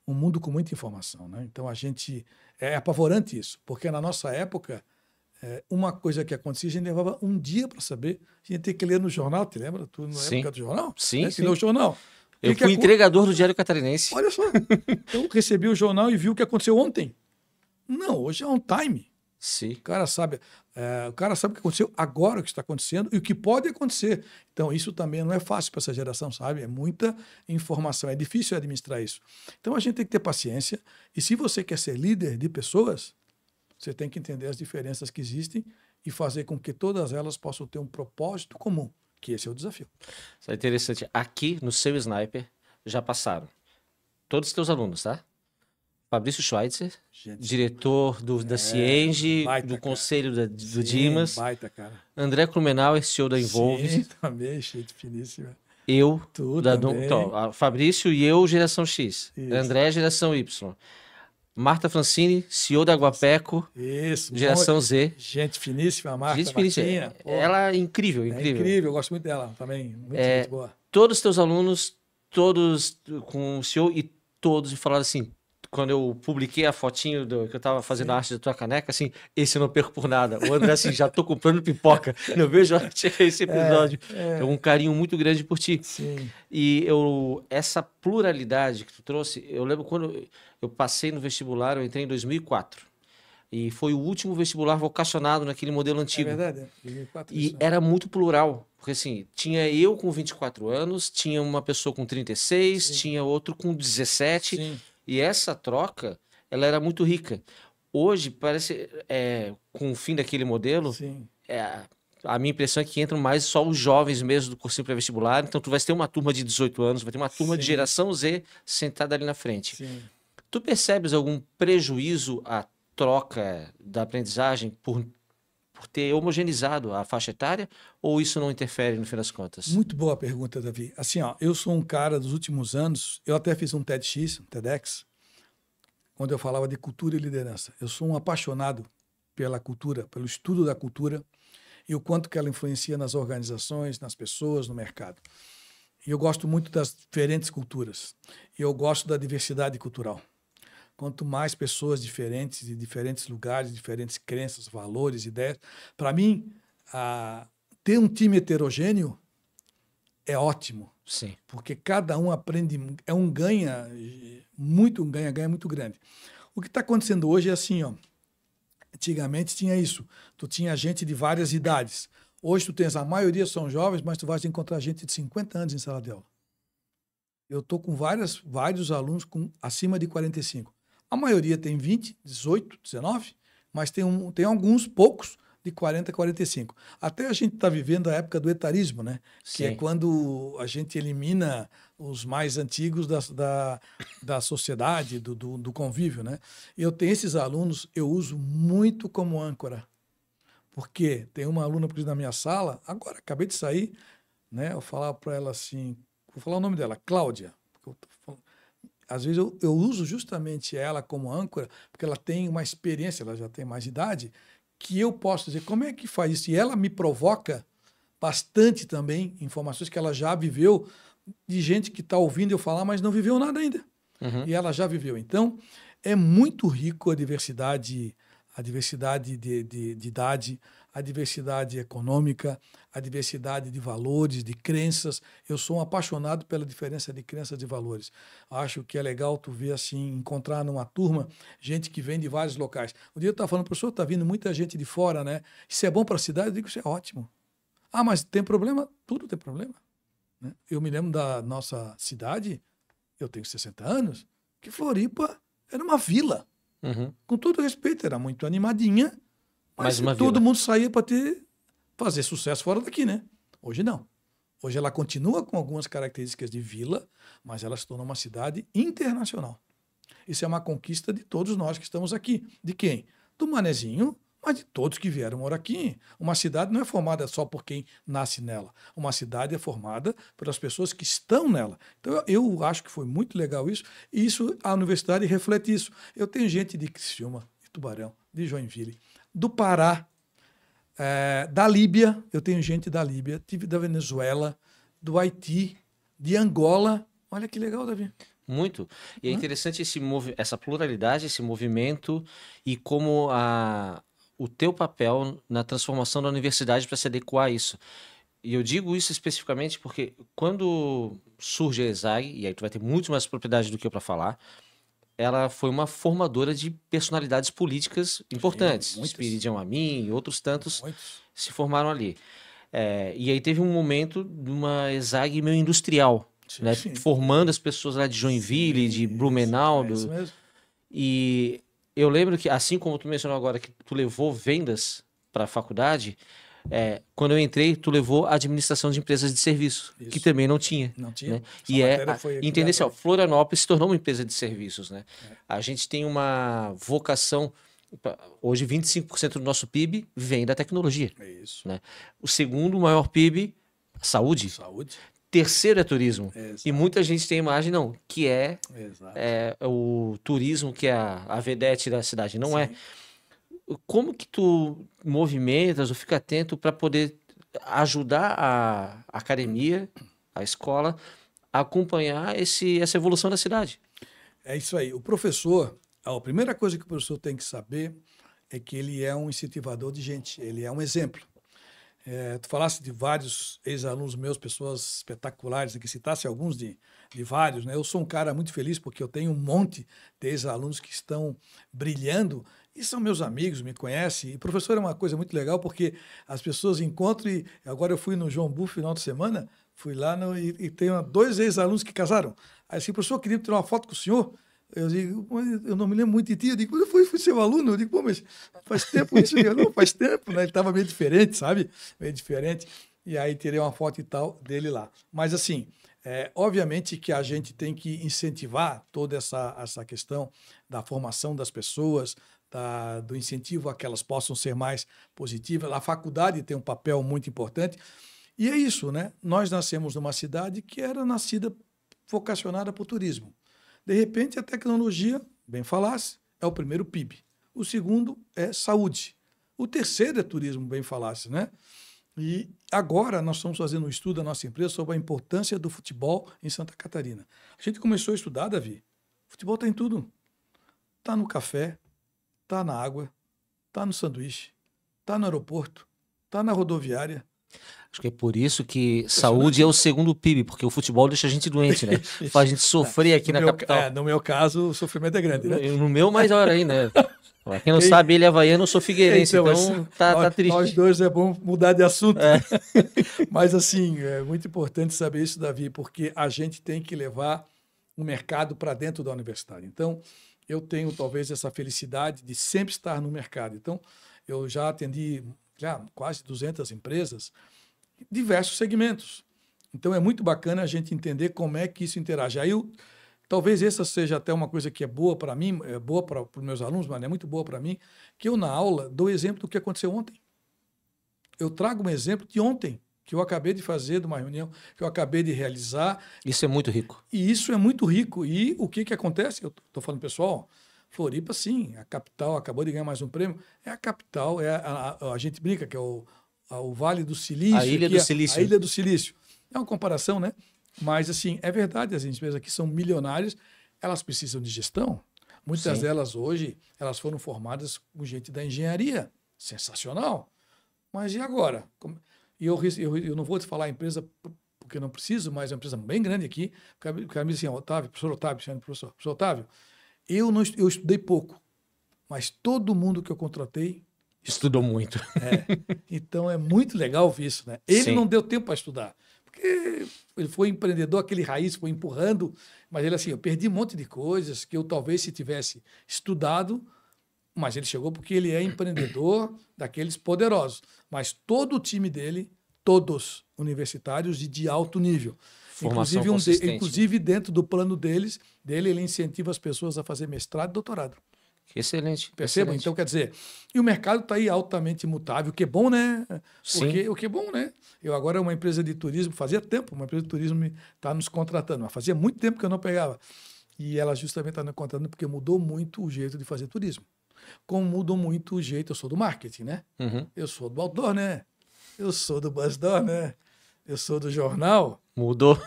um mundo com muita informação, né? Então, a gente... É apavorante isso, porque na nossa época, uma coisa que acontecia, a gente levava um dia para saber. A gente tinha que ler no jornal, te lembra? Tu na época do jornal? Sim, sim. Leu o jornal. Eu fui entregador do Diário Catarinense. Olha só, eu recebi o jornal e vi o que aconteceu ontem. Não, hoje é on time. Sim. O cara sabe o que aconteceu agora, o que está acontecendo e o que pode acontecer. Então, isso também não é fácil para essa geração, sabe? É muita informação, é difícil administrar isso. Então, a gente tem que ter paciência. E se você quer ser líder de pessoas, você tem que entender as diferenças que existem e fazer com que todas elas possam ter um propósito comum, que esse é o desafio. Isso é interessante. Aqui no seu Sniper já passaram todos os teus alunos, tá? Fabrício Schweitzer, diretor da Cienge, do conselho do Dimas. Baita, cara. André Klumenauer, CEO da Involve. Sim, também, gente finíssima. Eu, também. Fabrício e eu, geração X. Isso. André, geração Y. Marta Francini, CEO da Guapeco. Isso. Geração Z. Gente finíssima, Marta. Gente finíssima. Ela é incrível, incrível. É incrível, eu gosto muito dela também. Muito boa. Todos os teus alunos, todos com o CEO e todos falaram assim, quando eu publiquei a fotinho que eu tava fazendo a arte da tua caneca, assim, esse eu não perco por nada. O André, assim, já tô comprando pipoca. Eu vejo esse episódio. É um carinho muito grande por ti. Sim. E essa pluralidade que tu trouxe, eu lembro quando eu passei no vestibular, eu entrei em 2004. E foi o último vestibular vocacionado naquele modelo antigo. É verdade, 2004. E era muito plural. Porque assim, tinha eu com 24 anos, tinha uma pessoa com 36, sim, tinha outro com 17. Sim. E essa troca, ela era muito rica. Hoje, parece, com o fim daquele modelo, a minha impressão é que entram mais só os jovens mesmo do cursinho pré-vestibular. Então, tu vai ter uma turma de 18 anos, vai ter uma turma de geração Z sentada ali na frente. Sim. Tu percebes algum prejuízo à troca da aprendizagem por ter homogeneizado a faixa etária, ou isso não interfere no fim das contas? Muito boa pergunta, Davi. Assim, eu sou um cara dos últimos anos, eu até fiz um TEDx, onde eu falava de cultura e liderança. Eu sou um apaixonado pela cultura, pelo estudo da cultura e o quanto que ela influencia nas organizações, nas pessoas, no mercado. E eu gosto muito das diferentes culturas. E eu gosto da diversidade cultural. Quanto mais pessoas diferentes, de diferentes lugares, diferentes crenças, valores, ideias. Para mim, ter um time heterogêneo é ótimo. Sim. Porque cada um aprende, é um ganha muito grande. O que está acontecendo hoje é assim, antigamente tinha isso. Tu tinha gente de várias idades. Hoje tu tens, a maioria são jovens, mas tu vais encontrar gente de 50 anos em sala de aula. Eu estou com vários alunos com acima de 45. A maioria tem 20, 18, 19, mas tem alguns poucos de 40 a 45. Até a gente está vivendo a época do etarismo, né? Que é quando a gente elimina os mais antigos da sociedade, do convívio, né? Eu tenho esses alunos, eu uso muito como âncora. Porque tem uma aluna na minha sala, agora, acabei de sair, né? Eu falava para ela assim, vou falar o nome dela, Cláudia, porque eu tô falando. Às vezes eu uso justamente ela como âncora, porque ela tem uma experiência, ela já tem mais idade, que eu posso dizer como é que faz isso. E ela me provoca bastante também informações que ela já viveu, de gente que está ouvindo eu falar, mas não viveu nada ainda. Uhum. E ela já viveu. Então, é muito rico a diversidade de idade, a diversidade econômica, a diversidade de valores, de crenças. Eu sou um apaixonado pela diferença de crenças e valores. Acho que é legal tu ver assim, encontrar numa turma gente que vem de vários locais. Um dia eu estava falando, professor, está vindo muita gente de fora, né? Isso é bom para a cidade? Eu digo, isso é ótimo. Ah, mas tem problema? Tudo tem problema. Né? Eu me lembro da nossa cidade, eu tenho 60 anos, que Floripa era uma vila. Uhum. Com todo respeito, era muito animadinha, mas todo vila. mundo saía para fazer sucesso fora daqui, né? Hoje não. Hoje ela continua com algumas características de vila, mas ela se tornou uma cidade internacional. Isso é uma conquista de todos nós que estamos aqui. De quem? Do Manezinho, mas de todos que vieram morar aqui. Uma cidade não é formada só por quem nasce nela. Uma cidade é formada pelas pessoas que estão nela. Então, eu acho que foi muito legal isso, e isso, a universidade reflete isso. Eu tenho gente de Criciúma, de Tubarão, de Joinville, do Pará, da Líbia, eu tenho gente da Líbia, tive da Venezuela, do Haiti, de Angola. Olha que legal, Davi. Muito. E é interessante essa pluralidade, esse movimento e como o teu papel na transformação da universidade para se adequar a isso. E eu digo isso especificamente porque quando surge a ESAG, e aí tu vai ter muito mais propriedade do que eu para falar, ela foi uma formadora de personalidades políticas importantes. Espiridião Amin e outros tantos se formaram ali. E aí teve um momento de uma ESAG meio industrial, né? Formando as pessoas lá de Joinville, de Blumenau. Isso mesmo. E eu lembro que, assim como tu mencionou agora, que tu levou vendas para a faculdade, quando eu entrei, tu levou administração de empresas de serviços, que também não tinha. Não tinha. Né? E entender assim, Florianópolis se tornou uma empresa de serviços. Né? A gente tem uma vocação. Hoje, 25% do nosso PIB vem da tecnologia. É isso. Né? O segundo maior PIB, saúde. Terceiro é turismo. Exato. E muita gente tem a imagem, não, que é o turismo, que é a vedete da cidade. Não é. Como que tu movimentas ou fica atento para poder ajudar a academia, a escola, a acompanhar essa evolução da cidade? É isso aí. O professor, a primeira coisa que o professor tem que saber é que ele é um incentivador de gente, ele é um exemplo. Tu falasse de vários ex-alunos meus, pessoas espetaculares, que citasse alguns de vários, né? Eu sou um cara muito feliz porque eu tenho um monte de ex-alunos que estão brilhando e são meus amigos, me conhecem. E professor é uma coisa muito legal porque as pessoas encontram, e agora eu fui no João Bu final de semana, fui lá e tenho 2 ex-alunos que casaram. Aí assim, professor, eu queria tirar uma foto com o senhor. Eu digo, eu não me lembro muito de ti. Eu digo, eu fui seu aluno. Eu digo, pô, mas faz tempo isso? Não, faz tempo, né? Ele estava meio diferente, sabe? Meio diferente. E aí tirei uma foto e tal dele lá. Mas assim, obviamente que a gente tem que incentivar toda essa questão da formação das pessoas, do incentivo a que elas possam ser mais positivas. A faculdade tem um papel muito importante. E é isso, né? Nós nascemos numa cidade que era nascida vocacionada para o turismo. De repente, a tecnologia, bem falasse, é o primeiro PIB. O segundo é saúde. O terceiro é turismo, bem falasse, né? E agora nós estamos fazendo um estudo da nossa empresa sobre a importância do futebol em Santa Catarina. A gente começou a estudar, Davi. O futebol está em tudo. Está no café, está na água, está no sanduíche, está no aeroporto, está na rodoviária. Acho que é por isso que saúde é o segundo PIB, porque o futebol deixa a gente doente, né? Faz a gente sofrer aqui na capital. No meu caso, o sofrimento é grande, né? No meu, maior ainda. Pra quem não sabe, ele é havaiano, eu sou figueirense, então tá triste. Nós dois é bom mudar de assunto. Mas, assim, é muito importante saber isso, Davi, porque a gente tem que levar o mercado para dentro da universidade. Então, eu tenho, talvez, essa felicidade de sempre estar no mercado. Então, eu já atendi quase 200 empresas, diversos segmentos. Então, é muito bacana a gente entender como é que isso interage. Aí, talvez essa seja até uma coisa que é boa para mim, é boa para os meus alunos, mas é muito boa para mim, que eu, na aula, dou exemplo do que aconteceu ontem. Eu trago um exemplo de ontem, que eu acabei de fazer, de uma reunião que eu acabei de realizar. Isso é muito rico. E isso é muito rico. E o que acontece? Eu estou falando, pessoal, Floripa, sim, a capital, acabou de ganhar mais um prêmio, é a capital, a gente brinca que é o Vale do Silício. A Ilha do Silício. A Ilha do Silício. É uma comparação, né? Mas, assim, é verdade, as empresas aqui são milionárias, elas precisam de gestão. Muitas delas hoje, elas foram formadas com gente da engenharia. Sensacional. Mas e agora? E eu não vou te falar a empresa porque não preciso, mas é uma empresa bem grande aqui. O cara me disse assim, Otávio, professor Otávio, professor Otávio, eu estudei pouco, mas todo mundo que eu contratei Estudou muito. Então é muito legal ver isso, né? Ele Sim. não deu tempo para estudar, porque ele foi empreendedor, aquele raiz foi empurrando, mas ele assim, eu perdi um monte de coisas que eu talvez se tivesse estudado, mas ele chegou porque ele é empreendedor daqueles poderosos. Mas todo o time dele, todos universitários e de alto nível. Formação consistente. Inclusive dentro do plano dele, ele incentiva as pessoas a fazer mestrado e doutorado. Excelente. Percebam? Excelente. Então, quer dizer, e o mercado está aí altamente mutável, o que é bom, né? O que é bom, né? Eu agora, uma empresa de turismo, fazia tempo, uma empresa de turismo está nos contratando, mas fazia muito tempo que eu não pegava. E ela justamente está nos contratando porque mudou muito o jeito de fazer turismo. Como mudou muito o jeito, eu sou do marketing, né? Uhum. Eu sou do outdoor, né? Eu sou do BuzzDoor, né? Eu sou do jornal. Mudou.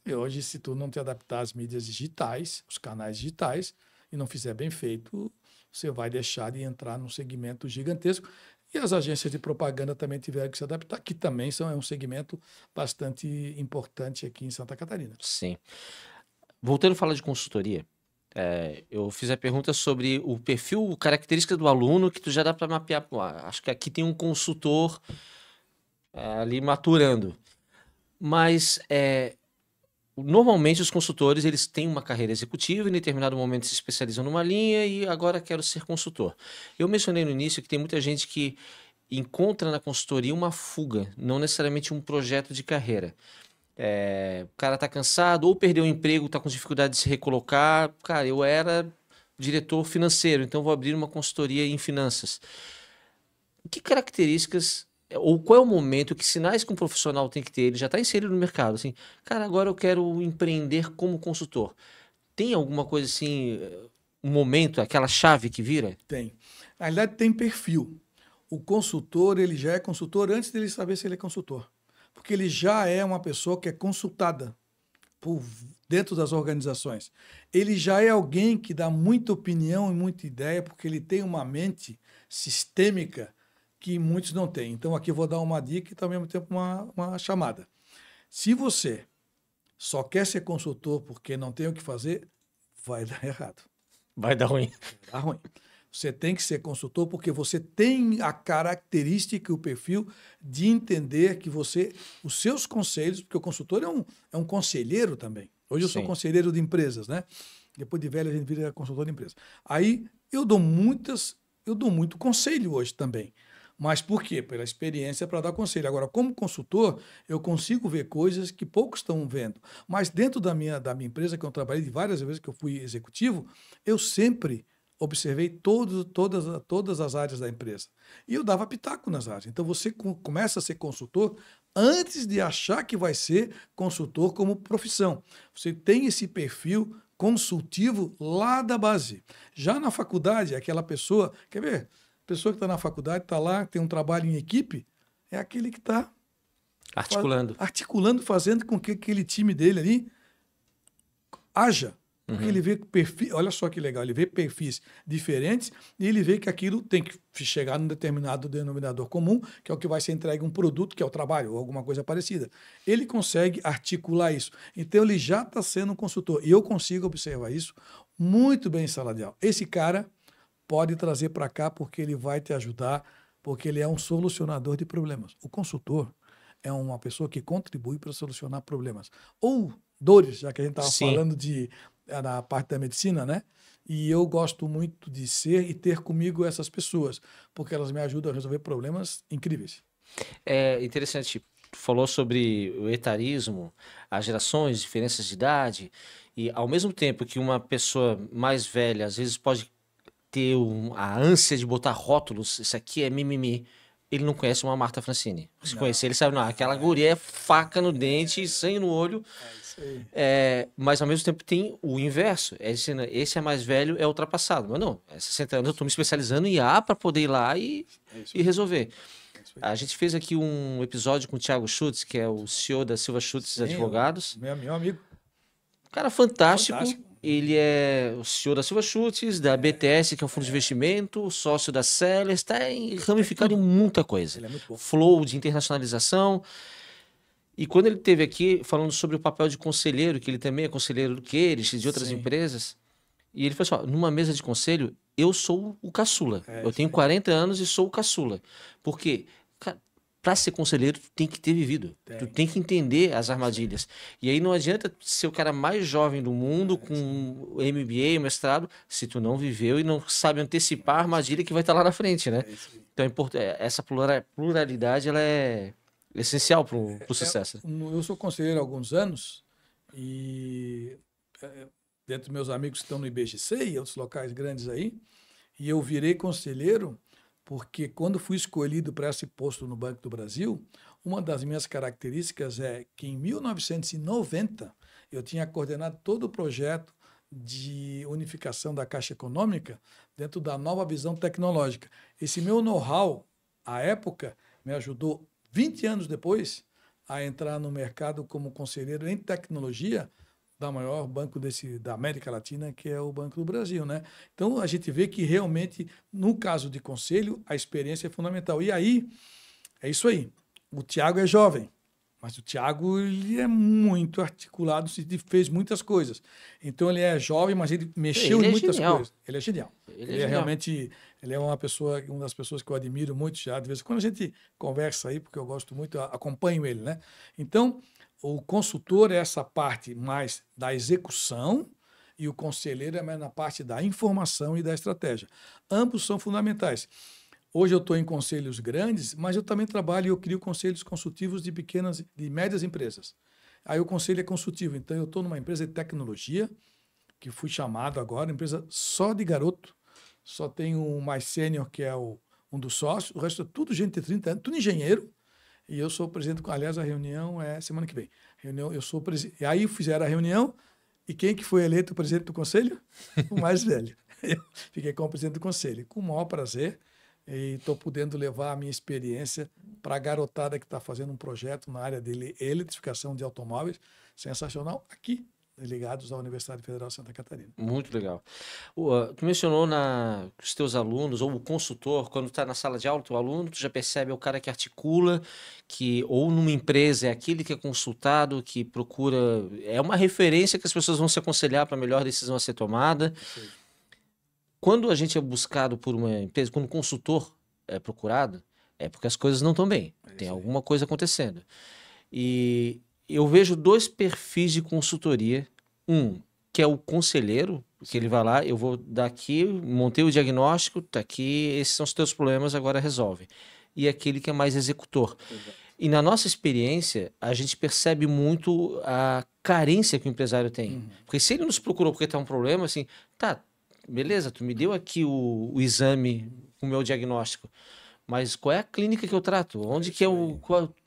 E hoje, se tu não te adaptar às mídias digitais, os canais digitais, e não fizer bem feito, você vai deixar de entrar num segmento gigantesco. E as agências de propaganda também tiveram que se adaptar, que também é um segmento bastante importante aqui em Santa Catarina. Sim. Voltando a falar de consultoria, eu fiz a pergunta sobre o perfil, característica do aluno, que tu já dá para mapear. Acho que aqui tem um consultor ali maturando. Mas normalmente os consultores eles têm uma carreira executiva, em determinado momento se especializam numa linha e agora quero ser consultor. Eu mencionei no início que tem muita gente que encontra na consultoria uma fuga, não necessariamente um projeto de carreira. O cara está cansado ou perdeu o emprego, está com dificuldade de se recolocar. Cara, eu era diretor financeiro, então vou abrir uma consultoria em finanças. Que características ou qual é o momento, que sinais que um profissional tem que ter? Ele já está inserido no mercado, assim, cara, agora eu quero empreender como consultor. Tem alguma coisa assim, um momento, aquela chave que vira? Tem. Na realidade, tem perfil. O consultor, ele já é consultor antes dele saber se ele é consultor. Porque ele já é uma pessoa que é consultada dentro das organizações. Ele já é alguém que dá muita opinião e muita ideia, porque ele tem uma mente sistêmica que muitos não têm. Então, aqui eu vou dar uma dica e, ao mesmo tempo, uma chamada. Se você só quer ser consultor porque não tem o que fazer, vai dar errado. Vai dar ruim. Vai dar ruim. Você tem que ser consultor porque você tem a característica e o perfil de entender que os seus conselhos, porque o consultor é um conselheiro também. Hoje eu sou conselheiro de empresas, né? Depois de velho a gente vira consultor de empresas. Aí eu dou muito conselho hoje também. Mas por quê? Pela experiência para dar conselho. Agora, como consultor, eu consigo ver coisas que poucos estão vendo. Mas dentro da minha empresa, que eu trabalhei de várias vezes que eu fui executivo, eu sempre observei todas as áreas da empresa. E eu dava pitaco nas áreas. Então, você começa a ser consultor antes de achar que vai ser consultor como profissão. Você tem esse perfil consultivo lá da base. Já na faculdade, aquela pessoa... Quer ver? A pessoa que está na faculdade, está lá, tem um trabalho em equipe, é aquele que está articulando, fazendo com que aquele time dele ali haja. Porque ele vê perfis, olha só que legal, ele vê perfis diferentes e ele vê que aquilo tem que chegar num determinado denominador comum, que é o que vai ser entregue um produto, que é o trabalho, ou alguma coisa parecida. Ele consegue articular isso. Então, ele já está sendo um consultor. E eu consigo observar isso muito bem em sala de aula. Esse cara pode trazer para cá porque ele vai te ajudar, porque ele é um solucionador de problemas. O consultor é uma pessoa que contribui para solucionar problemas. Ou dores, já que a gente estava falando na parte da medicina, né? E eu gosto muito de ser e ter comigo essas pessoas, porque elas me ajudam a resolver problemas incríveis. É interessante, tu falou sobre o etarismo, as gerações, diferenças de idade, e ao mesmo tempo que uma pessoa mais velha às vezes pode ter a ânsia de botar rótulos, isso aqui é mimimi, ele não conhece uma Marta Francini. Se conhecer, ele sabe, não, aquela guria é faca no dente, sangue no olho. Mas ao mesmo tempo tem o inverso. Esse é mais velho, é ultrapassado. Mas não, 60 anos eu estou me especializando em IA para poder ir lá e resolver. A gente fez aqui um episódio com o Thiago Schutz, que é o CEO da Silva Schutz Advogados. Meu amigo. Cara fantástico. ele é o CEO da Silva Chutes, da BTS, que é um fundo de investimento, sócio da Sellers, está ramificado em muita coisa. Ele é muito bom. Flow de internacionalização. E quando ele esteve aqui falando sobre o papel de conselheiro, que ele também é conselheiro do Queires, de outras Sim. empresas, e ele falou assim, ó, numa mesa de conselho, eu sou o caçula. É, Eu tenho 40 anos e sou o caçula. Porque, para ser conselheiro, tu tem que ter vivido. Tu tem que entender as armadilhas. E aí não adianta ser o cara mais jovem do mundo, com MBA, mestrado, se tu não viveu e não sabe antecipar a armadilha que vai estar lá na frente, né? Então, essa pluralidade, ela é essencial para o sucesso. Eu sou conselheiro há alguns anos e dentro dos meus amigos que estão no IBGC e outros locais grandes aí, e eu virei conselheiro porque quando fui escolhido para esse posto no Banco do Brasil, uma das minhas características é que em 1990 eu tinha coordenado todo o projeto de unificação da Caixa Econômica dentro da nova visão tecnológica. Esse meu know-how, à época, me ajudou 20 anos depois a entrar no mercado como conselheiro em tecnologia da maior banco da América Latina, que é o Banco do Brasil, né? Então, a gente vê que realmente, no caso de conselho, a experiência é fundamental. E aí, é isso aí. O Thiago é jovem, mas o Thiago ele é muito articulado, fez muitas coisas. Então, ele é jovem, mas ele mexeu em muitas coisas. Ele é genial. Ele é realmente... Ele é uma das pessoas que eu admiro muito já. De vez em quando a gente conversa aí, porque eu gosto muito, acompanho ele, né? Então, o consultor é essa parte mais da execução e o conselheiro é mais na parte da informação e da estratégia. Ambos são fundamentais. Hoje eu estou em conselhos grandes, mas eu também trabalho e eu crio conselhos consultivos de pequenas e médias empresas. Aí o conselho é consultivo. Então, eu estou numa empresa de tecnologia, que fui chamado agora, empresa só de garoto. Só tem um mais sênior, que é um dos sócios. O resto é tudo gente de 30 anos, tudo engenheiro. E eu sou presidente. Aliás, a reunião é semana que vem. Eu sou presidente. E aí fizeram a reunião. E quem que foi eleito o presidente do conselho? O mais velho. Eu fiquei como presidente do conselho. Com o maior prazer. E estou podendo levar a minha experiência para a garotada que está fazendo um projeto na área de eletrificação de automóveis. Sensacional. Aqui, ligados à Universidade Federal de Santa Catarina. Muito legal. Tu mencionou os teus alunos, ou o consultor, quando está na sala de aula, o aluno, tu já percebe é o cara que articula, ou numa empresa é aquele que é consultado, que procura, é uma referência que as pessoas vão se aconselhar para a melhor decisão a ser tomada. Sim. Quando a gente é buscado por uma empresa, quando o consultor é procurado, é porque as coisas não estão bem, tem alguma coisa acontecendo. E eu vejo dois perfis de consultoria. Que é o conselheiro, que ele vai lá, eu vou daqui, montei o diagnóstico, tá aqui, esses são os teus problemas, agora resolve. E aquele que é mais executor. Exato. E na nossa experiência, a gente percebe muito a carência que o empresário tem. Porque se ele nos procurou porque tá um problema, assim, tá, beleza, tu me deu aqui o exame, o meu diagnóstico, mas qual é a clínica que eu trato? Onde que é o...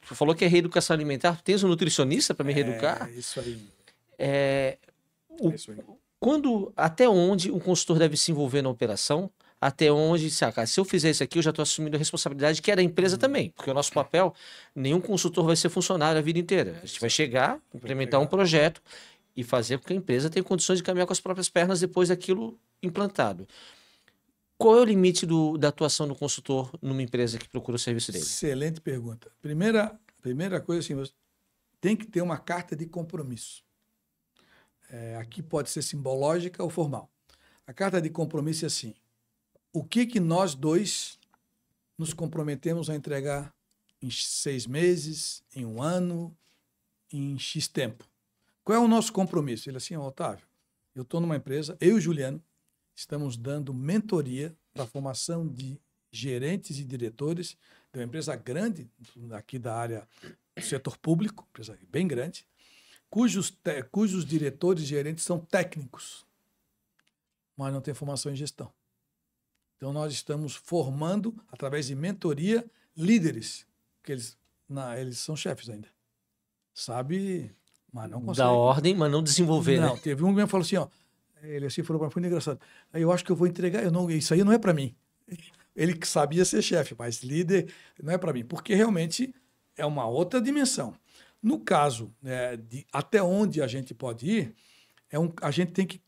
Tu falou que é reeducação alimentar, tu tens um nutricionista para me reeducar? Isso aí. Até onde o consultor deve se envolver na operação, até onde, se eu fizer isso aqui, eu já estou assumindo a responsabilidade que é da empresa também, porque o nosso papel, nenhum consultor vai ser funcionário a vida inteira. A gente vai chegar, implementar um projeto e fazer com que a empresa tenha condições de caminhar com as próprias pernas depois daquilo implantado. Qual é o limite da atuação do consultor numa empresa que procura o serviço dele? Excelente pergunta. Primeira coisa, assim, você tem que ter uma carta de compromisso. Aqui pode ser simbológica ou formal. A carta de compromisso é assim: o que nós dois nos comprometemos a entregar em 6 meses, em 1 ano, em X tempo? Qual é o nosso compromisso? Ele assim, Otávio, eu estou numa empresa, eu e o Juliano, estamos dando mentoria para a formação de gerentes e diretores de uma empresa grande, aqui da área do setor público, empresa bem grande, cujos diretores e gerentes são técnicos, mas não têm formação em gestão. Então, nós estamos formando, através de mentoria, líderes, que eles são chefes ainda. Sabe, mas não conseguem. Da ordem, mas não desenvolver, não, né? Teve um que me falou assim, ele assim falou para mim, foi engraçado. Aí eu acho que eu vou entregar, isso aí não é para mim. Ele que sabia ser chefe, mas líder não é para mim, porque realmente é uma outra dimensão. No caso de até onde a gente pode ir, a gente tem que,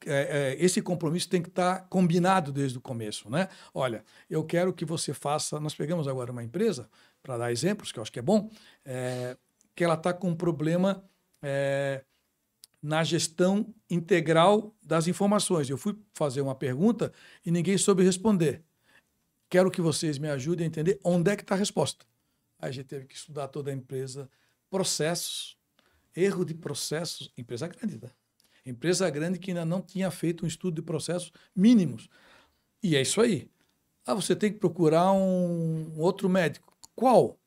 esse compromisso tem que estar combinado desde o começo, né? Olha, eu quero que você faça. Nós pegamos agora uma empresa, para dar exemplos, que eu acho que é bom, que ela está com um problema na gestão integral das informações. Eu fui fazer uma pergunta e ninguém soube responder. Quero que vocês me ajudem a entender onde é que está a resposta. Aí a gente teve que estudar toda a empresa, processos, erro de processos, empresa grande, tá? Empresa grande que ainda não tinha feito um estudo de processos mínimos. E é isso aí. Você tem que procurar um outro médico. Qual?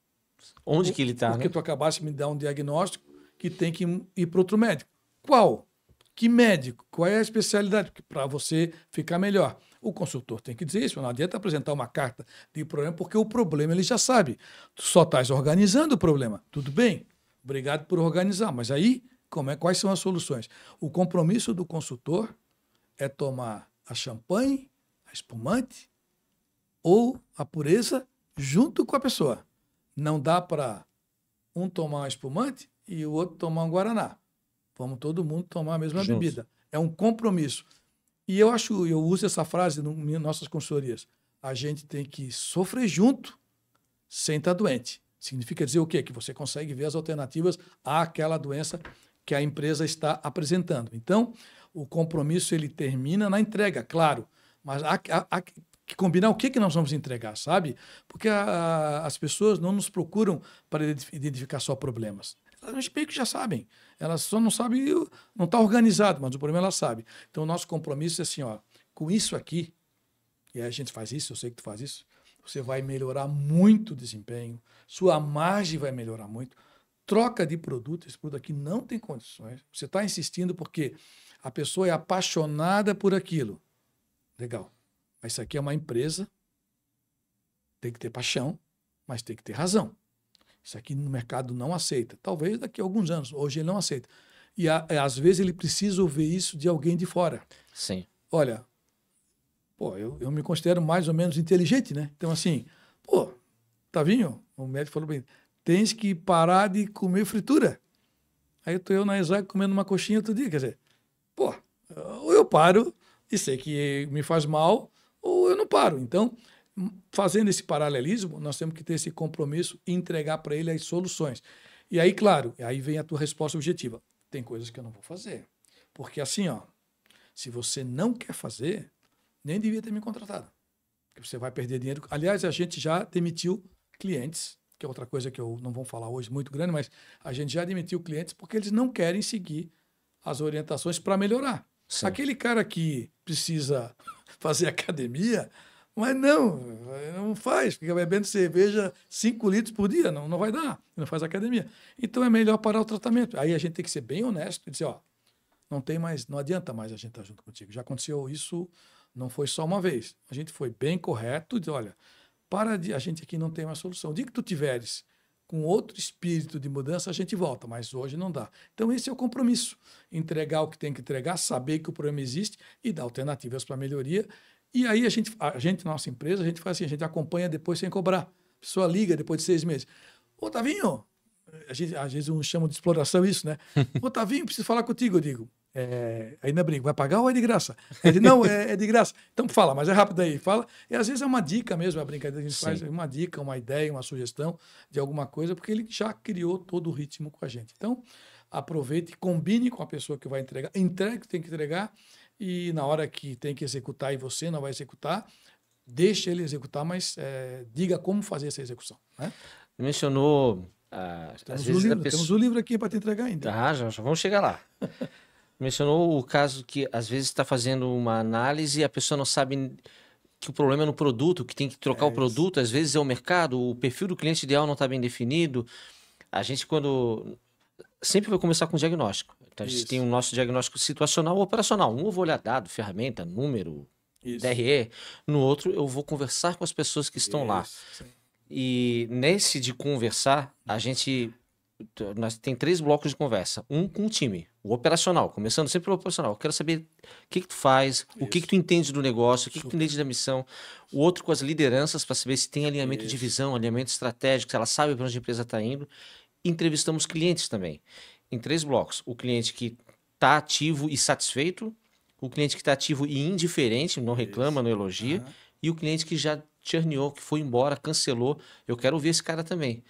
Onde que ele está, Porque né? tu acabaste de me dar um diagnóstico que tem que ir para outro médico. Qual? Que médico? Qual é a especialidade? Para você ficar melhor. O consultor tem que dizer isso. Não adianta apresentar uma carta de problema, porque o problema ele já sabe. Tu só estás organizando o problema. Tudo bem. Obrigado por organizar. Mas aí, quais são as soluções? O compromisso do consultor é tomar a champanhe, a espumante ou a pureza junto com a pessoa. Não dá para um tomar um espumante e o outro tomar um guaraná. Vamos todo mundo tomar a mesma bebida. É um compromisso. E eu uso essa frase nas nossas consultorias. A gente tem que sofrer junto sem estar doente. Significa dizer o quê? Que você consegue ver as alternativas àquela doença que a empresa está apresentando. Então, o compromisso ele termina na entrega, claro. Mas há que combinar o que nós vamos entregar, sabe? Porque as pessoas não nos procuram para identificar só problemas. Elas meio que já sabem. Elas só não sabem, não está organizado, mas o problema elas sabem. Então, o nosso compromisso é assim, ó, com isso aqui, e aí a gente faz isso, eu sei que tu faz isso, você vai melhorar muito o desempenho, sua margem vai melhorar muito, troca de produto, esse produto aqui não tem condições. Você está insistindo porque a pessoa é apaixonada por aquilo. Legal. Mas isso aqui é uma empresa, tem que ter paixão, mas tem que ter razão. Isso aqui no mercado não aceita. Talvez daqui a alguns anos. Hoje ele não aceita. E às vezes ele precisa ouvir isso de alguém de fora. Sim. Olha, eu me considero mais ou menos inteligente, né? Então, assim, Tavinho, o médico falou bem, tens que parar de comer fritura. Aí estou eu na Isaac comendo uma coxinha outro dia. Quer dizer, ou eu paro e sei que me faz mal, ou eu não paro. Então, fazendo esse paralelismo, nós temos que ter esse compromisso e entregar para ele as soluções. E aí, claro, aí vem a tua resposta objetiva. Tem coisas que eu não vou fazer. Porque assim, se você não quer fazer, nem devia ter me contratado. Porque você vai perder dinheiro. Aliás, a gente já demitiu clientes, que é outra coisa que eu não vou falar hoje muito grande, mas a gente já demitiu clientes porque eles não querem seguir as orientações para melhorar. Sim. Aquele cara que precisa fazer academia, mas não faz, fica bebendo cerveja 5 litros por dia, não vai dar, não faz academia. Então é melhor parar o tratamento. Aí a gente tem que ser bem honesto e dizer, não adianta mais a gente estar junto contigo. Já aconteceu isso, não foi só uma vez. A gente foi bem correto, dizer, olha, a gente aqui não tem mais solução. O dia que tu tiveres com outro espírito de mudança, a gente volta, mas hoje não dá. Então esse é o compromisso, entregar o que tem que entregar, saber que o problema existe e dar alternativas para melhoria. E aí a gente, nossa empresa, a gente faz assim, a gente acompanha depois sem cobrar. A pessoa liga depois de 6 meses. Ô, Tavinho, às vezes uns chamam de exploração isso, né? Ô, Tavinho, preciso falar contigo, eu digo. Aí na briga, vai pagar ou é de graça? Ele diz, não, é de graça. Então fala, mas é rápido aí, fala. E às vezes é uma dica mesmo, a brincadeira, a gente faz uma dica, uma ideia, uma sugestão de alguma coisa, porque ele já criou todo o ritmo com a gente. Então, aproveite, combine com a pessoa que vai entregar, entregue o que tem que entregar, e na hora que tem que executar e você não vai executar, deixe ele executar, mas diga como fazer essa execução. Né? Mencionou... Temos o livro aqui para te entregar ainda. Já vamos chegar lá. Mencionou o caso que às vezes está fazendo uma análise e a pessoa não sabe que o problema é no produto, que tem que trocar o produto, às vezes é o mercado, o perfil do cliente ideal não está bem definido. A gente sempre vai começar com diagnóstico. Então a gente tem o nosso diagnóstico situacional ou operacional. Um eu vou olhar dado, ferramenta, número, DRE. No outro eu vou conversar com as pessoas que estão lá. Sim. E nesse de conversar, nós tem 3 blocos de conversa. Um com o time, o operacional, começando sempre pelo operacional. Eu quero saber o que tu faz, o que tu entende do negócio, o que tu entende da missão. O outro com as lideranças, para saber se tem alinhamento de visão, alinhamento estratégico, se ela sabe para onde a empresa está indo. Entrevistamos clientes também, em 3 blocos. O cliente que está ativo e satisfeito, o cliente que está ativo e indiferente, não reclama, não elogia, e o cliente que já churneou, que foi embora, cancelou. Eu quero ver esse cara também.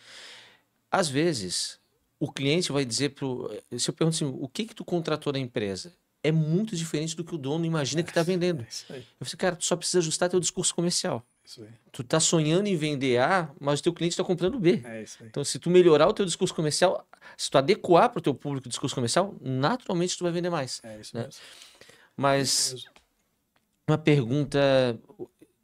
Às vezes, o cliente vai dizer se eu pergunto assim, o que tu contratou na empresa? É muito diferente do que o dono imagina que está vendendo. Isso aí. Eu falei, cara, tu só precisa ajustar teu discurso comercial. Isso aí. Tu tá sonhando em vender A, mas o teu cliente está comprando B. É isso aí. Então, se tu melhorar o teu discurso comercial, se tu adequar para o teu público o discurso comercial, naturalmente tu vai vender mais. É isso né? mesmo. Mas Isso mesmo. uma pergunta,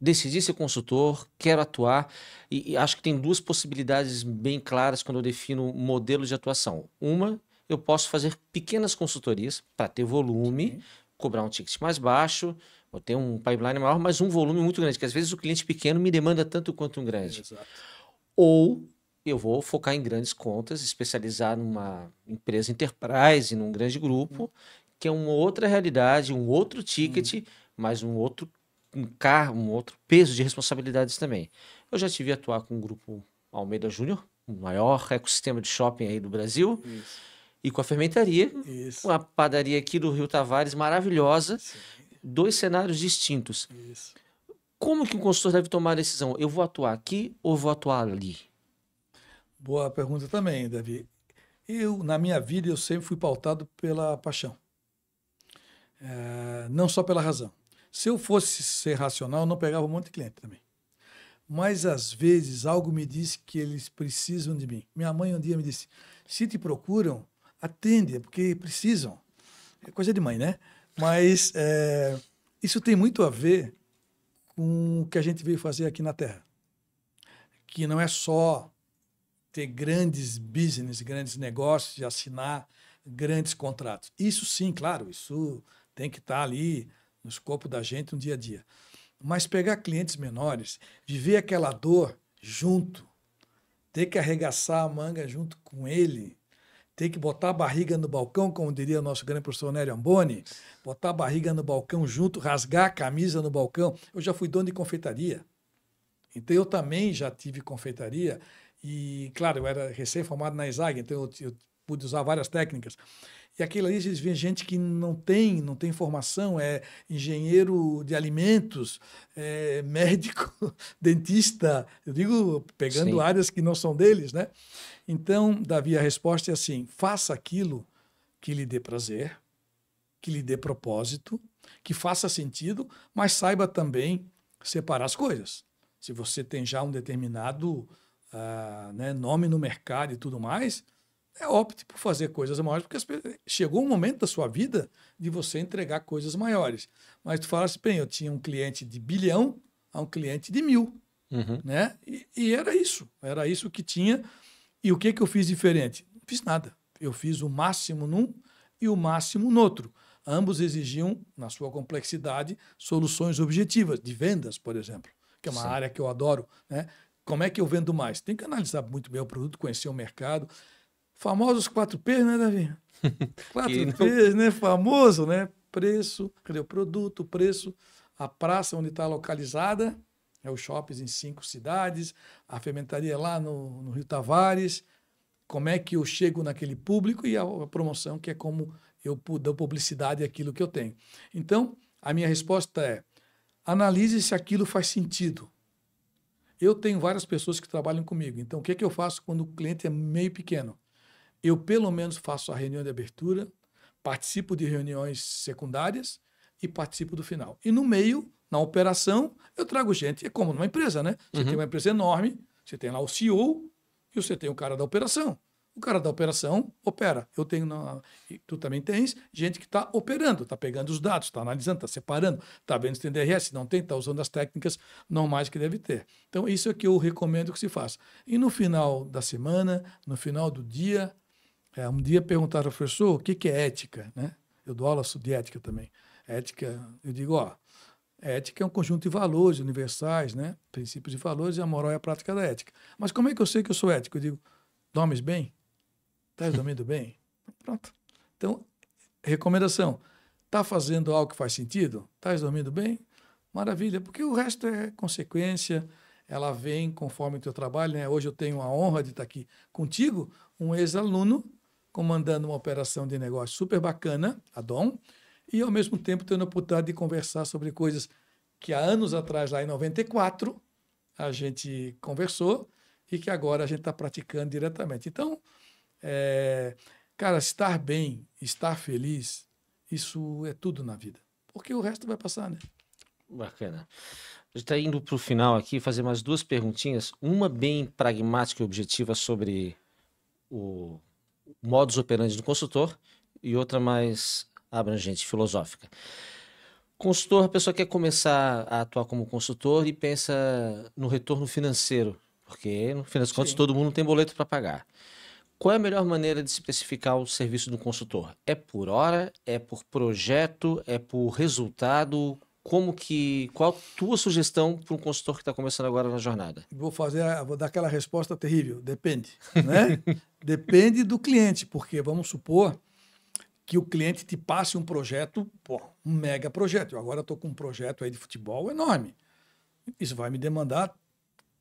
decidi ser consultor, quero atuar, e acho que tem duas possibilidades bem claras quando eu defino modelo de atuação. Uma, eu posso fazer pequenas consultorias para ter volume, cobrar um ticket mais baixo, ou ter um pipeline maior, mas um volume muito grande, que às vezes o cliente pequeno me demanda tanto quanto um grande. Exato. Ou eu vou focar em grandes contas, especializar numa empresa enterprise, num grande grupo, que é uma outra realidade, um outro ticket, mas um outro peso de responsabilidades também. Eu já tive a atuar com o grupo Almeida Júnior, o maior ecossistema de shopping aí do Brasil, Isso. e com a fermentaria, Isso. uma padaria aqui do Rio Tavares maravilhosa, Sim. 2 cenários distintos. Isso. Como que um consultor deve tomar a decisão? Eu vou atuar aqui ou vou atuar ali? Boa pergunta também, Davi. Na minha vida, eu sempre fui pautado pela paixão. Não só pela razão. Se eu fosse ser racional, eu não pegava um monte de cliente também. Mas, às vezes, algo me disse que eles precisam de mim. Minha mãe um dia me disse, se te procuram, atende, porque precisam. É coisa de mãe, né? Mas isso tem muito a ver com o que a gente veio fazer aqui na Terra. Que não é só ter grandes business, grandes negócios, e assinar grandes contratos. Isso sim, claro, isso tem que estar ali no escopo da gente no dia a dia. Mas pegar clientes menores, viver aquela dor junto, ter que arregaçar a manga junto com ele, ter que botar a barriga no balcão, como diria o nosso grande professor Nélio Amboni, botar a barriga no balcão junto, rasgar a camisa no balcão. Eu já fui dono de confeitaria. Então, eu também já tive confeitaria e, claro, eu era recém-formado na ESAG, então eu pude usar várias técnicas. E aquilo ali, eles veem gente que não tem formação, é engenheiro de alimentos, é médico, dentista, eu digo, pegando Sim. áreas que não são deles, né? Então, Davi, a resposta é assim, faça aquilo que lhe dê prazer, que lhe dê propósito, que faça sentido, mas saiba também separar as coisas. Se você tem já um determinado nome no mercado e tudo mais, opte por fazer coisas maiores, porque chegou um momento da sua vida de você entregar coisas maiores. Mas tu falasse, bem, eu tinha um cliente de 1 bilhão a um cliente de 1.000, né? E era isso que tinha. E o que eu fiz diferente? Não fiz nada. Eu fiz o máximo num e o máximo no outro. Ambos exigiam, na sua complexidade, soluções objetivas, de vendas, por exemplo, que é uma área que eu adoro, né? Como é que eu vendo mais? Tem que analisar muito bem o produto, conhecer o mercado. Famosos 4P, né, Davi? 4P, né? Famoso, né? Preço, cadê o produto, preço, a praça onde está localizada, os shoppings em 5 cidades, a fermentaria lá no Rio Tavares, como é que eu chego naquele público e a promoção, que é como eu dou publicidade àquilo que eu tenho. Então, a minha resposta é, analise se aquilo faz sentido. Eu tenho várias pessoas que trabalham comigo, então o que eu faço quando o cliente é meio pequeno? Eu, pelo menos, faço a reunião de abertura, participo de reuniões secundárias e participo do final. E no meio, na operação, eu trago gente. É como numa empresa, né? Você tem uma empresa enorme, você tem lá o CEO e você tem o cara da operação. O cara da operação opera. Eu tenho, tu também tens gente que está operando, está pegando os dados, está analisando, está separando, está vendo se tem DRS, não tem, está usando as técnicas normais que deve ter. Então, isso é que eu recomendo que se faça. E no final da semana, no final do dia, um dia perguntaram ao professor o que é ética, né? Eu dou aula de ética também. Ética, eu digo, ética é um conjunto de valores universais, né? Princípios e valores, e a moral é a prática da ética. Mas como é que eu sei que eu sou ético? Eu digo, dormes bem? Estás dormindo bem? Pronto. Então, recomendação, está fazendo algo que faz sentido? Estás dormindo bem? Maravilha, porque o resto é consequência, ela vem conforme o teu trabalho, né? Hoje eu tenho a honra de estar aqui contigo, um ex-aluno comandando uma operação de negócio super bacana, a Dom, e ao mesmo tempo tendo a oportunidade de conversar sobre coisas que há anos atrás, lá em 94, a gente conversou e que agora a gente está praticando diretamente. Então, cara, estar bem, estar feliz, isso é tudo na vida. Porque o resto vai passar, né? Bacana. A gente está indo para o final aqui, fazer mais duas perguntinhas. Uma bem pragmática e objetiva sobre o modus operandi do consultor e outra mais abrangente, filosófica. Consultor, a pessoa quer começar a atuar como consultor e pensa no retorno financeiro, porque no fim das contas Sim. todo mundo tem boleto para pagar. Qual é a melhor maneira de se especificar o serviço do consultor? É por hora? É por projeto? É por resultado? Qual a tua sugestão para um consultor que está começando agora na jornada? Vou dar aquela resposta terrível. Depende, né? Depende do cliente, porque vamos supor que o cliente te passe um projeto, um mega projeto. Eu agora estou com um projeto aí de futebol enorme. Isso vai me demandar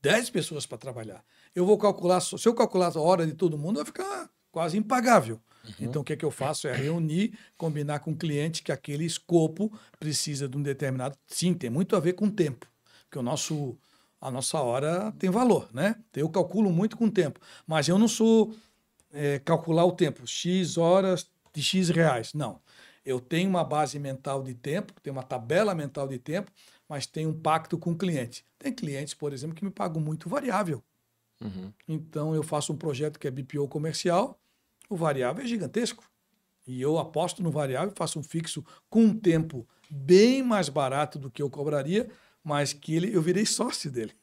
10 pessoas para trabalhar. Eu vou calcular, se eu calcular a hora de todo mundo, vai ficar quase impagável. Então, o que é que eu faço? É reunir, combinar com o cliente que aquele escopo precisa de um determinado... Sim, tem muito a ver com o tempo, porque a nossa hora tem valor, né? Eu calculo muito com o tempo, mas eu não sou calcular o tempo, X horas de X reais, não. Eu tenho uma base mental de tempo, tenho uma tabela mental de tempo, mas tenho um pacto com o cliente. Tem clientes, por exemplo, que me pagam muito variável. Então, eu faço um projeto que é BPO comercial, o variável é gigantesco. E eu aposto no variável, faço um fixo com um tempo bem mais barato do que eu cobraria, mas que eu virei sócio dele.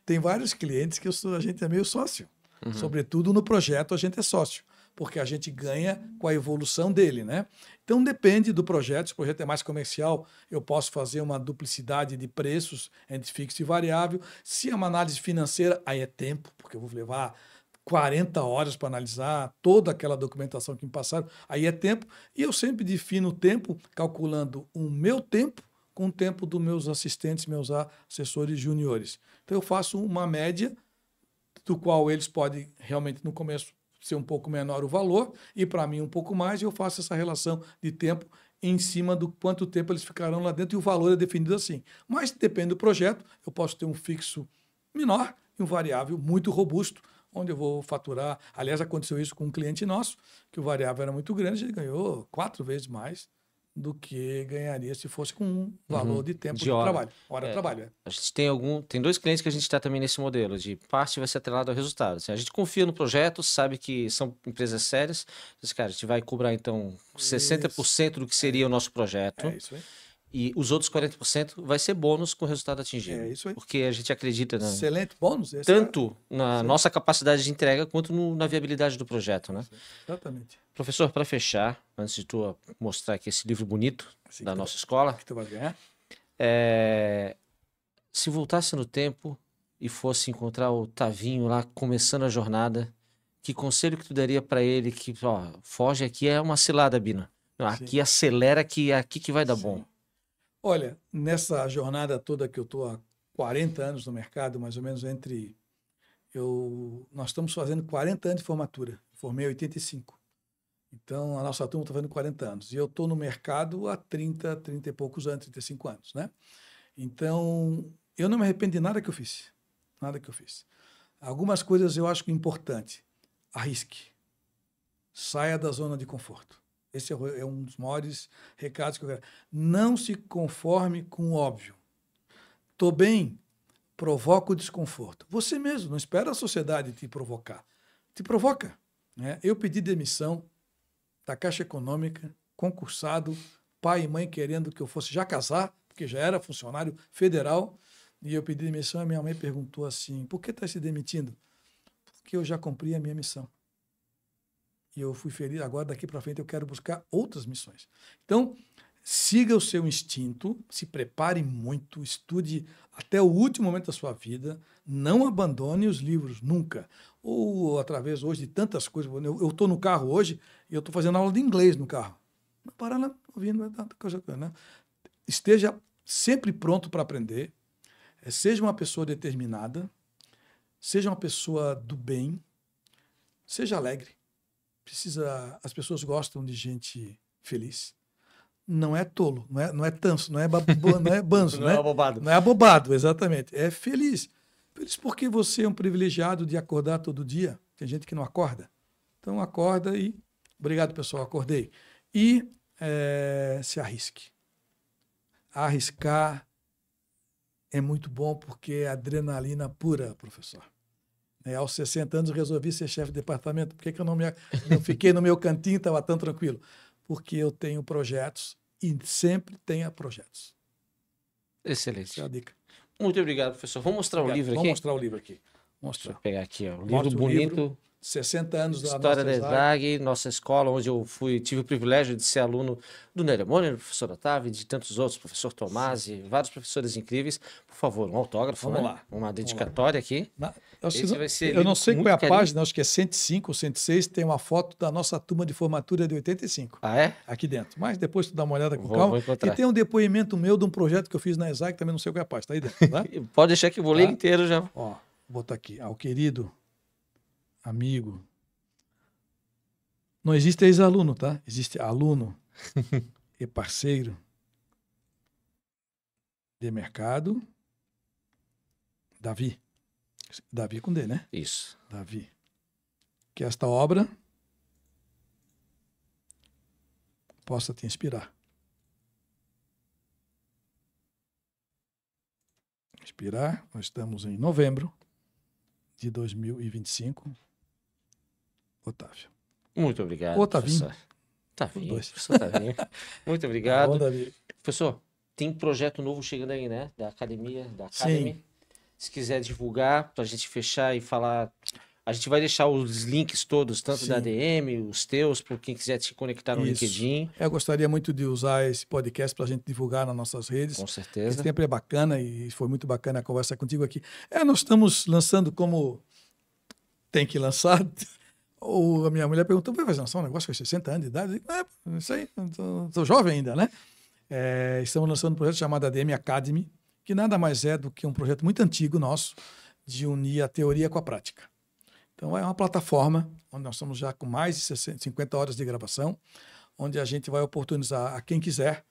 Tem vários clientes que a gente é meio sócio. Sobretudo no projeto a gente é sócio, porque a gente ganha com a evolução dele, né? Então depende do projeto. Se o projeto é mais comercial, eu posso fazer uma duplicidade de preços entre fixo e variável. Se é uma análise financeira, aí é tempo, porque eu vou levar 40 horas para analisar toda aquela documentação que me passaram, aí é tempo. E eu sempre defino o tempo calculando o meu tempo com o tempo dos meus assistentes, meus assessores juniores. Então eu faço uma média do qual eles podem realmente no começo ser um pouco menor o valor e para mim um pouco mais, e eu faço essa relação de tempo em cima do quanto tempo eles ficarão lá dentro, e o valor é definido assim. Mas depende do projeto, eu posso ter um fixo menor e um variável muito robusto, onde eu vou faturar. Aliás, aconteceu isso com um cliente nosso, que o variável era muito grande, ele ganhou 4 vezes mais do que ganharia se fosse com um valor de tempo de trabalho. Hora de trabalho. A gente tem dois clientes que a gente está também nesse modelo, de parte vai ser atrelado ao resultado. Assim, a gente confia no projeto, sabe que são empresas sérias, mas, cara, a gente vai cobrar, então, 60% do que seria o nosso projeto. É isso aí. E os outros 40% vai ser bônus com o resultado atingido. É isso aí. Porque a gente acredita Excelente bônus. Tanto na nossa capacidade de entrega quanto na viabilidade do projeto, né? Exatamente. Professor, para fechar, antes de tu mostrar aqui esse livro bonito da nossa escola, que tu vai ganhar? Se voltasse no tempo e fosse encontrar o Tavinho lá começando a jornada, que conselho que tu daria para ele que, ó, foge aqui é uma cilada, Bina. Aqui acelera que é aqui que vai dar bom. Olha, nessa jornada toda que eu estou há 40 anos no mercado, mais ou menos nós estamos fazendo 40 anos de formatura. Formei em 85. Então, a nossa turma está fazendo 40 anos. E eu estou no mercado há 30 e poucos anos, 35 anos, né? Então, eu não me arrependo de nada que eu fiz. Nada que eu fiz. Algumas coisas eu acho importante. Arrisque. Saia da zona de conforto. Esse é um dos maiores recados que eu quero. Não se conforme com o óbvio. Estou bem, provoca o desconforto. Você mesmo, não espera a sociedade te provocar. Te provoca. Né? Eu pedi demissão da Caixa Econômica, concursado, pai e mãe querendo que eu fosse já casar, porque já era funcionário federal, e eu pedi demissão e minha mãe perguntou assim, por que está se demitindo? Porque eu já cumpri a minha missão. E eu fui feliz, agora daqui para frente eu quero buscar outras missões. Então, siga o seu instinto, se prepare muito, estude até o último momento da sua vida, não abandone os livros, nunca. Ou através hoje de tantas coisas, eu estou no carro hoje e eu estou fazendo aula de inglês no carro. Não para lá, ouvindo tanta coisa, né? Esteja sempre pronto para aprender, seja uma pessoa determinada, seja uma pessoa do bem, seja alegre. as pessoas gostam de gente feliz. Não é tolo, não é tanso, não é banzo, Não né? é abobado. Não é abobado, exatamente. É feliz. Feliz porque você é um privilegiado de acordar todo dia. Tem gente que não acorda. Então acorda e... Obrigado, pessoal, acordei. E se arrisque. Arriscar é muito bom porque é adrenalina pura, professor. Aos 60 anos eu resolvi ser chefe de departamento. Por que eu não fiquei no meu cantinho e estava tão tranquilo? Porque eu tenho projetos e sempre tenha projetos. Excelente. Essa é a dica. Muito obrigado, professor. Vamos mostrar o livro aqui? Vamos mostrar o livro aqui. Deixa eu pegar aqui, ó. Um livro Mostra o bonito. livro, 60 anos da História nossa da ESAG. ESAG, nossa escola, onde eu tive o privilégio de ser aluno do Nélio Moner, do professor Otávio, e de tantos outros, professor Tomás e vários professores incríveis. Por favor, um autógrafo, Vamos né? lá. Uma dedicatória aqui. Esse vai ser Eu não lido sei com qual é a muito carinho. página, acho que é 105 ou 106, tem uma foto da nossa turma de formatura de 85. Ah, é? Aqui dentro. Mas depois tu dá uma olhada com Vou calma. encontrar. E tem um depoimento meu de um projeto que eu fiz na ESAG, também não sei qual é a página, tá aí dentro, tá? Pode deixar que eu vou ler inteiro já. Ó, vou botar aqui. Ao querido amigo. Não existe ex-aluno, tá? Existe aluno e parceiro de mercado. Davi. Davi com D, né? Isso. Davi. Que esta obra possa te inspirar. Inspirar. Nós estamos em novembro de 2025. Otávio. Muito obrigado, Otavinho. professor. Tavinho, Dois. professor Tavinho. Muito obrigado. Bom, Davi. Professor, tem projeto novo chegando aí, né? Da academia, da Academy. Sim. Se quiser divulgar, para a gente fechar e falar... A gente vai deixar os links todos, tanto Sim. da ADM, os teus, para quem quiser te conectar no Isso. LinkedIn. Eu gostaria muito de usar esse podcast para a gente divulgar nas nossas redes. Com Que certeza. sempre é bacana e foi muito bacana a conversa contigo aqui. Nós estamos lançando como tem que lançar. Ou a minha mulher perguntou, vai lançar um negócio com 60 anos de idade? Eu digo, não sei, estou jovem ainda, né? Estamos lançando um projeto chamado ADM Academy, que nada mais é do que um projeto muito antigo nosso, de unir a teoria com a prática. Então, é uma plataforma onde nós estamos já com mais de 50 horas de gravação, onde a gente vai oportunizar a quem quiser,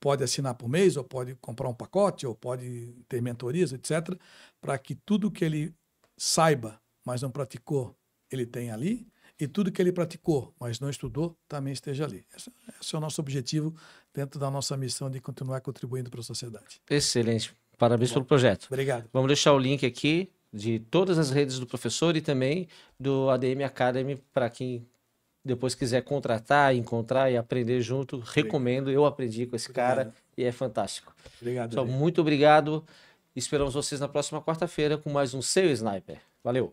pode assinar por mês, ou pode comprar um pacote, ou pode ter mentorias, etc., para que tudo que ele saiba, mas não praticou, ele tenha ali, e tudo que ele praticou, mas não estudou, também esteja ali. Esse é o nosso objetivo dentro da nossa missão de continuar contribuindo para a sociedade. Excelente. Parabéns pelo projeto. Obrigado. Vamos deixar o link aqui de todas as redes do professor e também do ADM Academy para quem depois quiser contratar, encontrar e aprender junto. Recomendo, eu aprendi com esse cara e é fantástico. Obrigado. Pessoal, muito obrigado. Esperamos vocês na próxima quarta-feira com mais um Seu Sniper. Valeu!